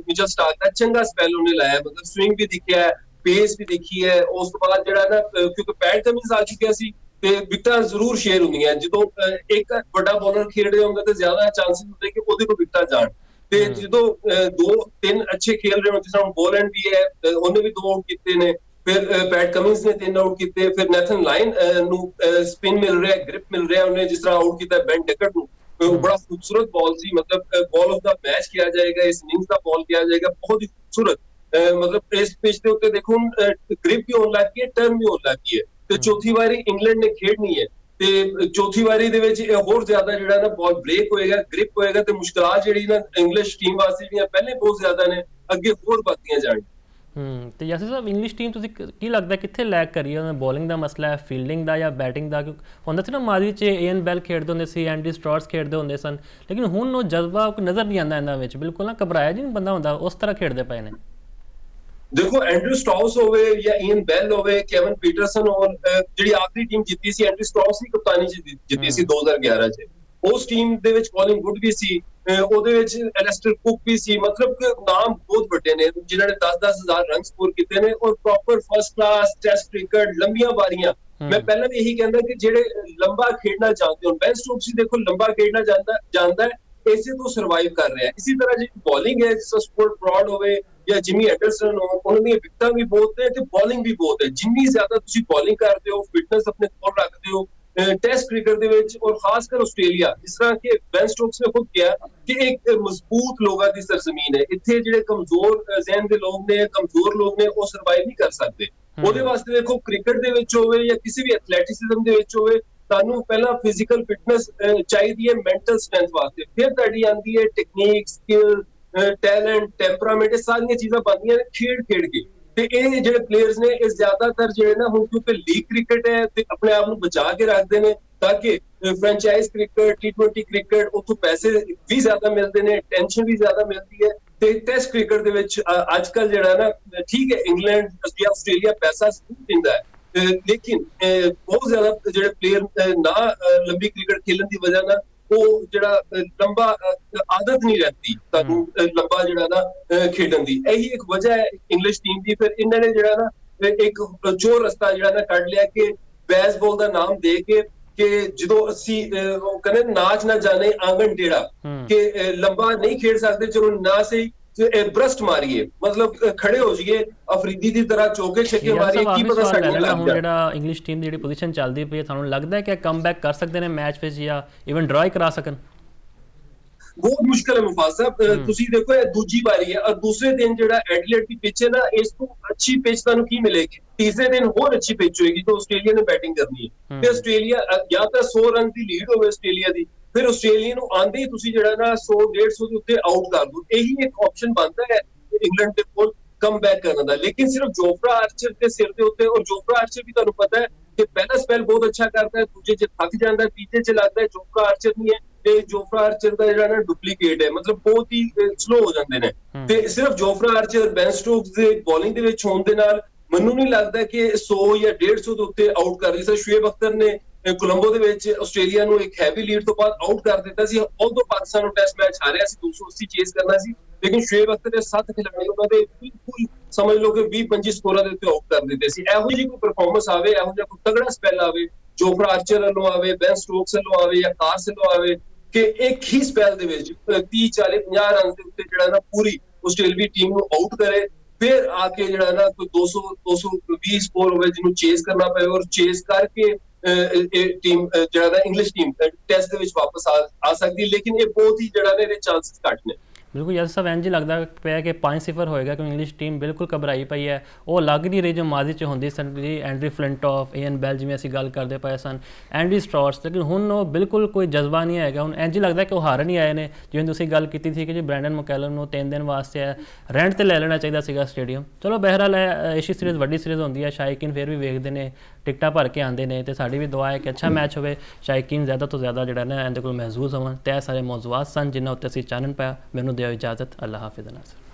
ਮਿਚਲ ਸਟਾਰਕ ਦਾ ਚੰਗਾ ਸਪੈਲ ਉਹਨੇ ਲਾਇਆ, ਮਤਲਬ ਸਵਿੰਗ ਵੀ ਦਿਖਿਆ ਹੈ, ਪੇਸ ਵੀ ਦਿਖੀ ਹੈ। ਉਸ ਤੋਂ ਬਾਅਦ ਜਿਹੜਾ ਨਾ ਕਿਉਂਕਿ ਪੈਟ ਕਮਿੰਸ ਆ ਚੁੱਕਿਆ ਸੀ ਤੇ ਵਿਕਟਾਂ ਜ਼ਰੂਰ ਸ਼ੇਅਰ ਹੁੰਦੀਆਂ, ਜਦੋਂ ਇੱਕ ਵੱਡਾ ਬੋਲਰ ਖੇਡ ਰਿਹਾ ਹੁੰਦਾ ਤੇ ਜ਼ਿਆਦਾ ਚਾਂਸਿਸ ਹੁੰਦੇ ਕਿ ਉਹਦੇ ਕੋਲ ਵਿਕਟਾਂ ਜਾਣ। ਤੇ ਜਦੋਂ 2-3 ਅੱਛੇ ਖੇਲ ਰਹੇ ਹੋ, ਜਿਸ ਤਰ੍ਹਾਂ ਬੋਲੈਂਡ ਵੀ ਹੈ, ਉਹਨੇ ਵੀ 2 ਆਊਟ ਕੀਤੇ ਨੇ, ਫਿਰ ਪੈਟ ਕਮਿੰਸ ਨੇ 3 ਆਊਟ ਕੀਤੇ, ਫਿਰ ਨੈਥਨ ਲਾਇਨ ਨੂੰ ਸਪਿਨ ਮਿਲ ਰਿਹਾ, ਗ੍ਰਿਪ ਮਿਲ ਰਿਹਾ, ਉਹਨੇ ਜਿਸ ਤਰ੍ਹਾਂ ਆਊਟ ਕੀਤਾ ਬੈਨ ਡਿਕਟ ਨੂੰ, ਬੜਾ ਖੂਬਸੂਰਤ ਬਾਲ ਸੀ, ਮਤਲਬ ਬਾਲ ਆਫ ਦਾ ਮੈਚ ਕਿਹਾ ਜਾਏਗਾ, ਇਸ ਇਨਿੰਗਸ ਦਾ ਬਾਲ ਕਿਹਾ ਜਾਏਗਾ, ਬਹੁਤ ਹੀ ਖੂਬਸੂਰਤ। ਮਤਲਬ ਇਸ ਪਿਚ ਦੇ ਉੱਤੇ ਦੇਖੋ ਗ੍ਰਿਪ ਵੀ ਹੋਣ ਲੱਗ ਗਈ ਹੈ, ਟਰਨ ਵੀ ਹੋਣ ਲੱਗ ਗਈ ਹੈ, ਤੇ ਚੌਥੀ ਵਾਰੀ ਇੰਗਲੈਂਡ ਨੇ ਖੇਡਣੀ ਹੈ, ਤੇ ਚੌਥੀ ਵਾਰੀ ਦੇ ਵਿੱਚ ਹੋਰ ਜ਼ਿਆਦਾ ਜਿਹੜਾ ਨਾ ਬਾਲ ਬ੍ਰੇਕ ਹੋਏਗਾ, ਗ੍ਰਿਪ ਹੋਏਗਾ, ਤੇ ਮੁਸ਼ਕਲਾਂ ਜਿਹੜੀ ਨਾ ਇੰਗਲਿਸ਼ ਟੀਮ ਵਾਸਤੇ ਜਿਹੜੀਆਂ ਪਹਿਲੇ ਬਹੁਤ ਜ਼ਿਆਦਾ ਨੇ, ਅੱਗੇ ਹੋਰ ਵੱਧਦੀਆਂ ਜਾਣਗੀਆਂ।
ਤੇ ਯਾਸਿਰ ਸਾਹਿਬ, ਇੰਗਲਿਸ਼ ਟੀਮ ਤੁਸੀਂ ਕੀ ਲੱਗਦਾ ਕਿੱਥੇ ਲੈਕ ਕਰੀ ਹੈ? ਬੋਲਿੰਗ ਦਾ ਮਸਲਾ ਹੈ, ਫੀਲਡਿੰਗ ਦਾ, ਜਾਂ ਬੈਟਿੰਗ ਦਾ? ਹੁੰਦਾ ਸੀ ਨਾ ਮਾਦੀ 'ਚ ਏਨ ਬੈਲ ਖੇਡਦੇ ਹੁੰਦੇ ਸੀ, ਐਂਡੀ ਸਟ੍ਰੌਸ ਖੇਡਦੇ ਹੁੰਦੇ ਸਨ, ਲੇਕਿਨ ਹੁਣ ਉਹ ਜਜ਼ਬਾ ਨਜ਼ਰ ਨਹੀਂ ਆਉਂਦਾ ਇਹਨਾਂ ਵਿੱਚ, ਬਿਲਕੁਲ ਨਾ ਘਬਰਾਇਆ ਜੀ ਬੰਦਾ ਹੁੰਦਾ, ਉਸ ਤਰ੍ਹਾਂ ਖੇਡਦੇ ਪਏ ਨੇ।
ਦੇਖੋ ਐਂਡਰੂ ਸਟਾਊਸ ਹੋਵੇ ਜਾਂ ਈਨ ਬੈਲ ਹੋਵੇ, ਕੇਵਨ ਪੀਟਰਸਨ ਹੋਣ, ਜਿਹੜੀ ਆਖਰੀ ਟੀਮ ਜਿੱਤੀ ਸੀ ਐਂਡਰੂ ਸਟਾਊਸ ਦੀ ਕਪਤਾਨੀ 'ਚ ਜਿੱਤੀ ਸੀ 2011 'ਚ, ਉਸ ਟੀਮ ਦੇ ਵਿੱਚ ਕੌਲਿਨ ਵੁੱਡ ਵੀ ਸੀ, ਉਹਦੇ ਵਿੱਚ ਐਲੈਸਟਰ ਕੁਕ ਵੀ ਸੀ, ਮਤਲਬ ਕਿ ਨਾਮ ਬਹੁਤ ਵੱਡੇ ਨੇ ਜਿਨ੍ਹਾਂ ਨੇ 10-10 ਹਜ਼ਾਰ ਰਨ ਸਕੋਰ ਕੀਤੇ ਨੇ, ਔਰ proper first class test cricket, ਲੰਬੀਆਂ ਬਾਰੀਆਂ। ਮੈਂ ਪਹਿਲਾਂ ਵੀ ਇਹੀ ਕਹਿੰਦਾ ਕਿ ਜਿਹੜੇ ਲੰਬਾ ਖੇਡਣਾ ਚਾਹੁੰਦੇ ਹੋ, ਬੈਨ ਸਟੋਕਸ ਵੀ ਦੇਖੋ ਲੰਬਾ ਖੇਡਣਾ ਜਾਂਦਾ ਹੈ, ਇਸੇ ਤੋਂ ਸਰਵਾਈਵ ਕਰ ਰਿਹਾ। ਇਸੇ ਤਰ੍ਹਾਂ ਜਿਹੜੀ ਬੋਲਿੰਗ ਹੈ, ਜਿਸ ਤਰ੍ਹਾਂ ਸਟੁਅਰਟ ਬ੍ਰੌਡ ਹੋਵੇ ਜਾਂ ਜਿਮੀ ਐਂਡਰਸਨ ਹੋ, ਉਹਨਾਂ ਦੀਆਂ ਵਿਕਟਾਂ ਵੀ ਬਹੁਤ ਨੇ ਤੇ ਬੋਲਿੰਗ ਵੀ ਬਹੁਤ ਹੈ। ਜਿੰਨੀ ਜ਼ਿਆਦਾ ਤੁਸੀਂ ਬੋਲਿੰਗ ਕਰਦੇ ਹੋ, ਫਿਟਨੈਸ ਆਪਣੇ ਕੋਲ ਰੱਖਦੇ ਹੋ ਟੈਸਟ ਕ੍ਰਿਕਟ ਦੇ ਵਿੱਚ, ਔਰ ਖਾਸ ਕਰ ਆਸਟ੍ਰੇਲੀਆ, ਜਿਸ ਤਰ੍ਹਾਂ ਕਿ ਬੈਨ ਸਟੋਕਸ ਨੇ ਖੁਦ ਕਿਹਾ ਕਿ ਇੱਕ ਮਜ਼ਬੂਤ ਲੋਕਾਂ ਦੀ ਸਰਜ਼ਮੀਨ ਹੈ, ਇੱਥੇ ਜਿਹੜੇ ਕਮਜ਼ੋਰ ਜ਼ਹਿਨ ਦੇ ਲੋਕ ਨੇ, ਕਮਜ਼ੋਰ ਲੋਕ ਨੇ, ਉਹ ਸਰਵਾਈਵ ਨਹੀਂ ਕਰ ਸਕਦੇ। ਉਹਦੇ ਵਾਸਤੇ ਦੇਖੋ ਕ੍ਰਿਕਟ ਦੇ ਵਿੱਚ ਹੋਵੇ ਜਾਂ ਕਿਸੇ ਵੀ ਐਥਲੈਟਿਸਿਜ਼ਮ ਦੇ ਵਿੱਚ ਹੋਵੇ, ਤੁਹਾਨੂੰ ਪਹਿਲਾਂ ਫਿਜ਼ੀਕਲ ਫਿਟਨੈਸ ਚਾਹੀਦੀ ਹੈ ਮੈਂਟਲ ਸਟਰੈਂਥ ਵਾਸਤੇ, ਫਿਰ ਤੁਹਾਡੀ ਆਉਂਦੀ ਹੈ ਟੈਕਨੀਕ, ਸਕਿੱਲ, ਟੈਲੈਂਟ, ਟੈਂਪਰਾਮੈਂਟ, ਇਹ ਸਾਰੀਆਂ ਚੀਜ਼ਾਂ ਬਣਦੀਆਂ ਨੇ ਖੇਡ ਕੇ। ਤੇ ਇਹ ਜਿਹੜੇ ਪਲੇਅਰਸ ਨੇ ਇਹ ਜ਼ਿਆਦਾਤਰ ਜਿਹੜੇ ਨਾ ਹੁਣ ਕਿਉਂਕਿ ਲੀਗ ਕ੍ਰਿਕਟ ਹੈ ਤੇ ਆਪਣੇ ਆਪ ਨੂੰ ਬਚਾ ਕੇ ਰੱਖਦੇ ਨੇ ਤਾਂ ਕਿ ਫਰੈਂਚਾਈਜ਼ ਕ੍ਰਿਕਟ, T20 ਕ੍ਰਿਕਟ, ਉੱਥੋਂ ਪੈਸੇ ਵੀ ਜ਼ਿਆਦਾ ਮਿਲਦੇ ਨੇ, ਟੈਨਸ਼ਨ ਵੀ ਜ਼ਿਆਦਾ ਮਿਲਦੀ ਹੈ। ਤੇ ਟੈਸਟ ਕ੍ਰਿਕਟ ਦੇ ਵਿੱਚ ਅੱਜ ਕੱਲ ਜਿਹੜਾ ਨਾ ਠੀਕ ਹੈ ਇੰਗਲੈਂਡ ਜਾਂ ਆਸਟ੍ਰੇਲੀਆ ਪੈਸਾ ਦਿੰਦਾ ਹੈ, ਲੇਕਿਨ ਬਹੁਤ ਜ਼ਿਆਦਾ ਜਿਹੜੇ ਪਲੇਅਰ ਨਾ ਲੰਬੀ ਕ੍ਰਿਕਟ ਖੇਲਣ ਦੀ ਵਜ੍ਹਾ ਨਾਲ ਉਹ ਜਿਹੜਾ ਲੰਬਾ ਆਦਤ ਨਹੀਂ ਰਹਿੰਦੀ ਤੁਹਾਨੂੰ ਲੰਬਾ ਜਿਹੜਾ ਨਾ ਖੇਡਣ ਦੀ, ਇਹੀ ਇੱਕ ਵਜ੍ਹਾ ਹੈ ਇੰਗਲਿਸ਼ ਟੀਮ ਦੀ। ਫਿਰ ਇਹਨਾਂ ਨੇ ਜਿਹੜਾ ਨਾ ਇੱਕ ਚੋਰ ਰਸਤਾ ਜਿਹੜਾ ਨਾ ਕੱਢ ਲਿਆ ਕਿ ਬੇਸਬਾਲ ਦਾ ਨਾਮ ਦੇ ਕੇ ਕਿ ਜਦੋਂ ਅਸੀਂ ਉਹ ਕਹਿੰਦੇ ਨਾਚ ਨਾ ਜਾਣੇ ਆਂਗਣ ਟੇੜਾ, ਕਿ ਲੰਬਾ ਨਹੀਂ ਖੇਡ ਸਕਦੇ, ਚਲੋ ਨਾ ਸਹੀ ਬਰਸਟ ਮਾਰੀਏ, ਮਤਲਬ ਖੜੇ ਹੋ ਜਾਈਏ ਅਫਰੀਦੀ ਦੀ ਤਰ੍ਹਾਂ, ਚੌਕੇ ਛੱਕੇ ਮਾਰੀਏ, ਕੀ ਪਤਾ ਸਾਡੇ ਨਾਲ ਲੱਗ ਜਾਏ।
ਜਿਹੜਾ ਇੰਗਲਿਸ਼ ਟੀਮ ਦੀ ਜਿਹੜੀ ਪੋਜੀਸ਼ਨ ਚੱਲਦੀ ਪਈ ਹੈ, ਤੁਹਾਨੂੰ ਲੱਗਦਾ ਹੈ ਕਿ ਕਮਬੈਕ ਕਰ ਸਕਦੇ ਨੇ ਮੈਚ ਵਿੱਚ ਜਾਂ ਇਵਨ ਡਰਾ ਹੀ ਕਰਾ ਸਕਣ?
ਬਹੁਤ ਮੁਸ਼ਕਲ ਹੈ ਮੁਫਾਜ਼ ਸਾਹਿਬ। ਤੁਸੀਂ ਦੇਖੋ ਇਹ ਦੂਜੀ ਵਾਰੀ ਹੈ, ਔਰ ਦੂਸਰੇ ਦਿਨ ਜਿਹੜਾ ਐਡੀਲੇਡ ਦੀ ਪਿੱਚ ਹੈ ਨਾ, ਇਸ ਤੋਂ ਅੱਛੀ ਪਿੱਚ ਤੁਹਾਨੂੰ ਕੀ ਮਿਲੇਗੀ? ਤੀਸਰੇ ਦਿਨ ਹੋਰ ਅੱਛੀ ਪਿੱਚ ਹੋਏਗੀ ਜੋ ਆਸਟ੍ਰੇਲੀਆ ਨੇ ਬੈਟਿੰਗ ਕਰਨੀ ਹੈ, ਤੇ ਆਸਟ੍ਰੇਲੀਆ ਜਾਂ ਤਾਂ 100 ਰਨ ਦੀ ਲੀਡ ਹੋਵੇ ਆਸਟ੍ਰੇਲੀਆ ਦੀ, ਫਿਰ ਆਸਟ੍ਰੇਲੀਆ ਨੂੰ ਆਂਦੇ ਹੀ ਤੁਸੀਂ ਜਿਹੜਾ ਨਾ 100-150 ਦੇ ਉੱਤੇ ਆਊਟ ਕਰ ਦੋ, ਇਹੀ ਇੱਕ ਆਪਸ਼ਨ ਬਣਦਾ ਹੈ ਇੰਗਲੈਂਡ ਦੇ ਕੋਲ ਕਮਬੈਕ ਕਰਨ ਦਾ। ਲੇਕਿਨ ਸਿਰਫ ਜੋਫਰਾ ਆਰਚਰ ਦੇ ਸਿਰ ਦੇ ਉੱਤੇ, ਔਰ ਜੋਫਰਾ ਆਰਚਰ ਵੀ ਤੁਹਾਨੂੰ ਪਤਾ ਹੈ ਕਿ ਪਹਿਲਾ ਸਪੈਲ ਬਹੁਤ ਅੱਛਾ ਕਰਦਾ ਹੈ, ਦੂਜੇ 'ਚ ਥੱਕ ਜਾਂਦਾ, ਤੀਜੇ 'ਚ ਲੱਗਦਾ ਹੈ ਜੋਫਰਾ ਆਰਚਰ ਨਹੀਂ ਹੈ, ਇਹ ਜੋਫਰਾ ਆਰਚਰ ਦਾ ਜਿਹੜਾ ਨਾ ਡੁਪਲੀਕੇਟ ਹੈ, ਮਤਲਬ ਬਹੁਤ ਹੀ ਸਲੋ ਹੋ ਜਾਂਦੇ ਨੇ। ਤੇ ਸਿਰਫ ਜੋਫਰਾ ਆਰਚਰ, ਬੈਨ ਸਟੋਕਸ ਦੇ ਬੋਲਿੰਗ ਦੇ ਵਿੱਚ ਹੋਣ ਦੇ ਨਾਲ ਮੈਨੂੰ ਨਹੀਂ ਲੱਗਦਾ ਕਿ 100 ਜਾਂ 150 ਦੇ ਉੱਤੇ ਆਊਟ ਕਰ ਰਹੀ ਸੀ। ਸ਼ੁਏਬ ਅਖਤਰ ਨੇ ਕੋਲੰਬੋ ਦੇ ਵਿੱਚ ਆਸਟ੍ਰੇਲੀਆ ਨੂੰ ਇੱਕ ਹੈਵੀ ਲੀਡ ਤੋਂ ਬਾਅਦ ਆਊਟ ਕਰ ਦਿੱਤਾ ਸੀ। ਉਦੋਂ ਪਾਕਿਸਤਾਨ ਨੂੰ ਟੈਸਟ ਮੈਚ ਹਾਰਿਆ ਸੀ, 280 ਚੇਸ ਕਰਨਾ ਸੀ, ਲੇਕਿਨ ਸ਼ੁਏਬ ਅਖਤਰ ਦੇ 7 ਖਿਡਾਰੀ ਉਹਨਾਂ ਦੇ ਬਿਲਕੁਲ ਸਮਝ ਲਓ ਕਿ 20-25 ਸਕੋਰਾਂ ਦੇ ਉੱਤੇ ਆਊਟ ਕਰ ਦਿੱਤੇ ਸੀ। ਇਹੋ ਜਿਹੀ ਕੋਈ ਪਰਫਾਰਮੈਂਸ ਆਵੇ, ਇਹੋ ਜਿਹਾ ਕੋਈ ਤਗੜਾ ਸਪੈਲ ਆਵੇ, ਜੋਫਰਾ ਆਰਚਰ ਵੱਲੋਂ ਆਵੇ, ਬੈਨ ਸਟੋਕਸ ਵੱਲੋਂ ਆਵੇ ਜਾਂ ਕਾਰਸ ਵੱਲੋਂ ਆਵੇ, ਕਿ ਇੱਕ ਹੀ ਸਪੈਲ ਦੇ ਵਿੱਚ 30-40-50 ਰਨ ਦੇ ਉੱਤੇ ਜਿਹੜਾ ਨਾ ਪੂਰੀ ਆਸਟ੍ਰੇਲੀਆਈ ਟੀਮ ਨੂੰ ਆਊਟ ਕਰੇ, ਫਿਰ ਆ ਕੇ ਜਿਹੜਾ ਨਾ ਕੋਈ 200-220 ਸਕੋਰ ਹੋਵੇ ਜਿਹਨੂੰ ਚੇਸ ਕਰਨਾ ਪਵੇ, ਔਰ ਚੇਸ ਕਰਕੇ ਇਹ ਟੀਮ ਜਿਹੜਾ ਨਾ ਇੰਗਲਿਸ਼ ਟੀਮ ਟੈਸਟ ਦੇ ਵਿੱਚ ਵਾਪਸ ਆ ਸਕਦੀ। ਲੇਕਿਨ ਇਹ ਬਹੁਤ ਹੀ ਜਿਹੜਾ ਨਾ ਇਹਦੇ ਚਾਂਸਸ ਘੱਟ ਨੇ।
ਬਿਲਕੁਲ ਯਾਰ ਸਾਹਿਬ, ਇੰਝ ਲੱਗਦਾ ਪਿਆ ਕਿ 5-0 ਹੋਏਗਾ, ਕਿਉਂਕਿ ਇੰਗਲਿਸ਼ ਟੀਮ ਬਿਲਕੁਲ ਘਬਰਾਈ ਪਈ ਹੈ। ਉਹ ਲੱਗ ਨਹੀਂ ਰਹੀ ਜੋ ਮਾਜ਼ੀ 'ਚ ਹੁੰਦੀ ਸਨ, ਐਂਡਰੀ ਫਲਿੰਟੌਫ, ਏਨ ਬੈਲ ਜਿਵੇਂ ਅਸੀਂ ਗੱਲ ਕਰਦੇ ਪਏ ਸਨ, ਐਂਡੀ ਸਟ੍ਰੌਟਸ, ਲੇਕਿਨ ਹੁਣ ਉਹ ਬਿਲਕੁਲ ਕੋਈ ਜਜ਼ਬਾ ਨਹੀਂ ਹੈਗਾ। ਹੁਣ ਇੰਝ ਲੱਗਦਾ ਕਿ ਉਹ ਹਾਰਨ ਹੀ ਆਏ ਨੇ। ਜਿਵੇਂ ਤੁਸੀਂ ਗੱਲ ਕੀਤੀ ਸੀ ਕਿ ਜੀ ਬ੍ਰੈਂਡਨ ਮੈਕਲਮ ਨੂੰ 3 ਦਿਨ ਵਾਸਤੇ ਰੈਂਟ 'ਤੇ ਲੈ ਲੈਣਾ ਚਾਹੀਦਾ ਸੀਗਾ ਸਟੇਡੀਅਮ। ਚਲੋ ਬਹਿਰਹਾਲ ਏਸ਼ੀਆ ਸੀਰੀਜ਼ ਵੱਡੀ ਸੀਰੀਜ਼ ਹੁੰਦੀ ਹੈ, ਸ਼ਾਇਕੀਨ ਫਿਰ ਵੀ ਵੇਖਦੇ ਨੇ, ਟਿਕਟਾਂ ਭਰ ਕੇ ਆਉਂਦੇ ਨੇ, ਤੇ ਸਾਡੀ ਵੀ ਦੁਆ ਹੈ ਕਿ ਅੱਛਾ ਮੈਚ ਹੋਵੇ, ਸ਼ਾਇਕੀਨ ਜ਼ਿਆਦਾ ਤੋਂ ਜ਼ਿਆਦਾ ਜਿਹੜਾ ਨਾ ਇਹਦੇ ਕੋਲ ਮਹਿਜ਼ੂਜ਼ ਹੋਣ। ਤੇ ਇਹ ਸਾਰੇ ਮੌਜ਼ੂਆਤ ਸਨ ਜਿਨ੍ਹਾਂ ਉੱਤੇ ਅਸੀਂ ਚਾਨਣ ਪਾਇਆ। ਮੈਨੂੰ ਦਿਓ ਇਜਾਜ਼ਤ, ਅੱਲਾ ਹਾਫਿਜ਼ ਨਾਜ਼ਰੀਨ।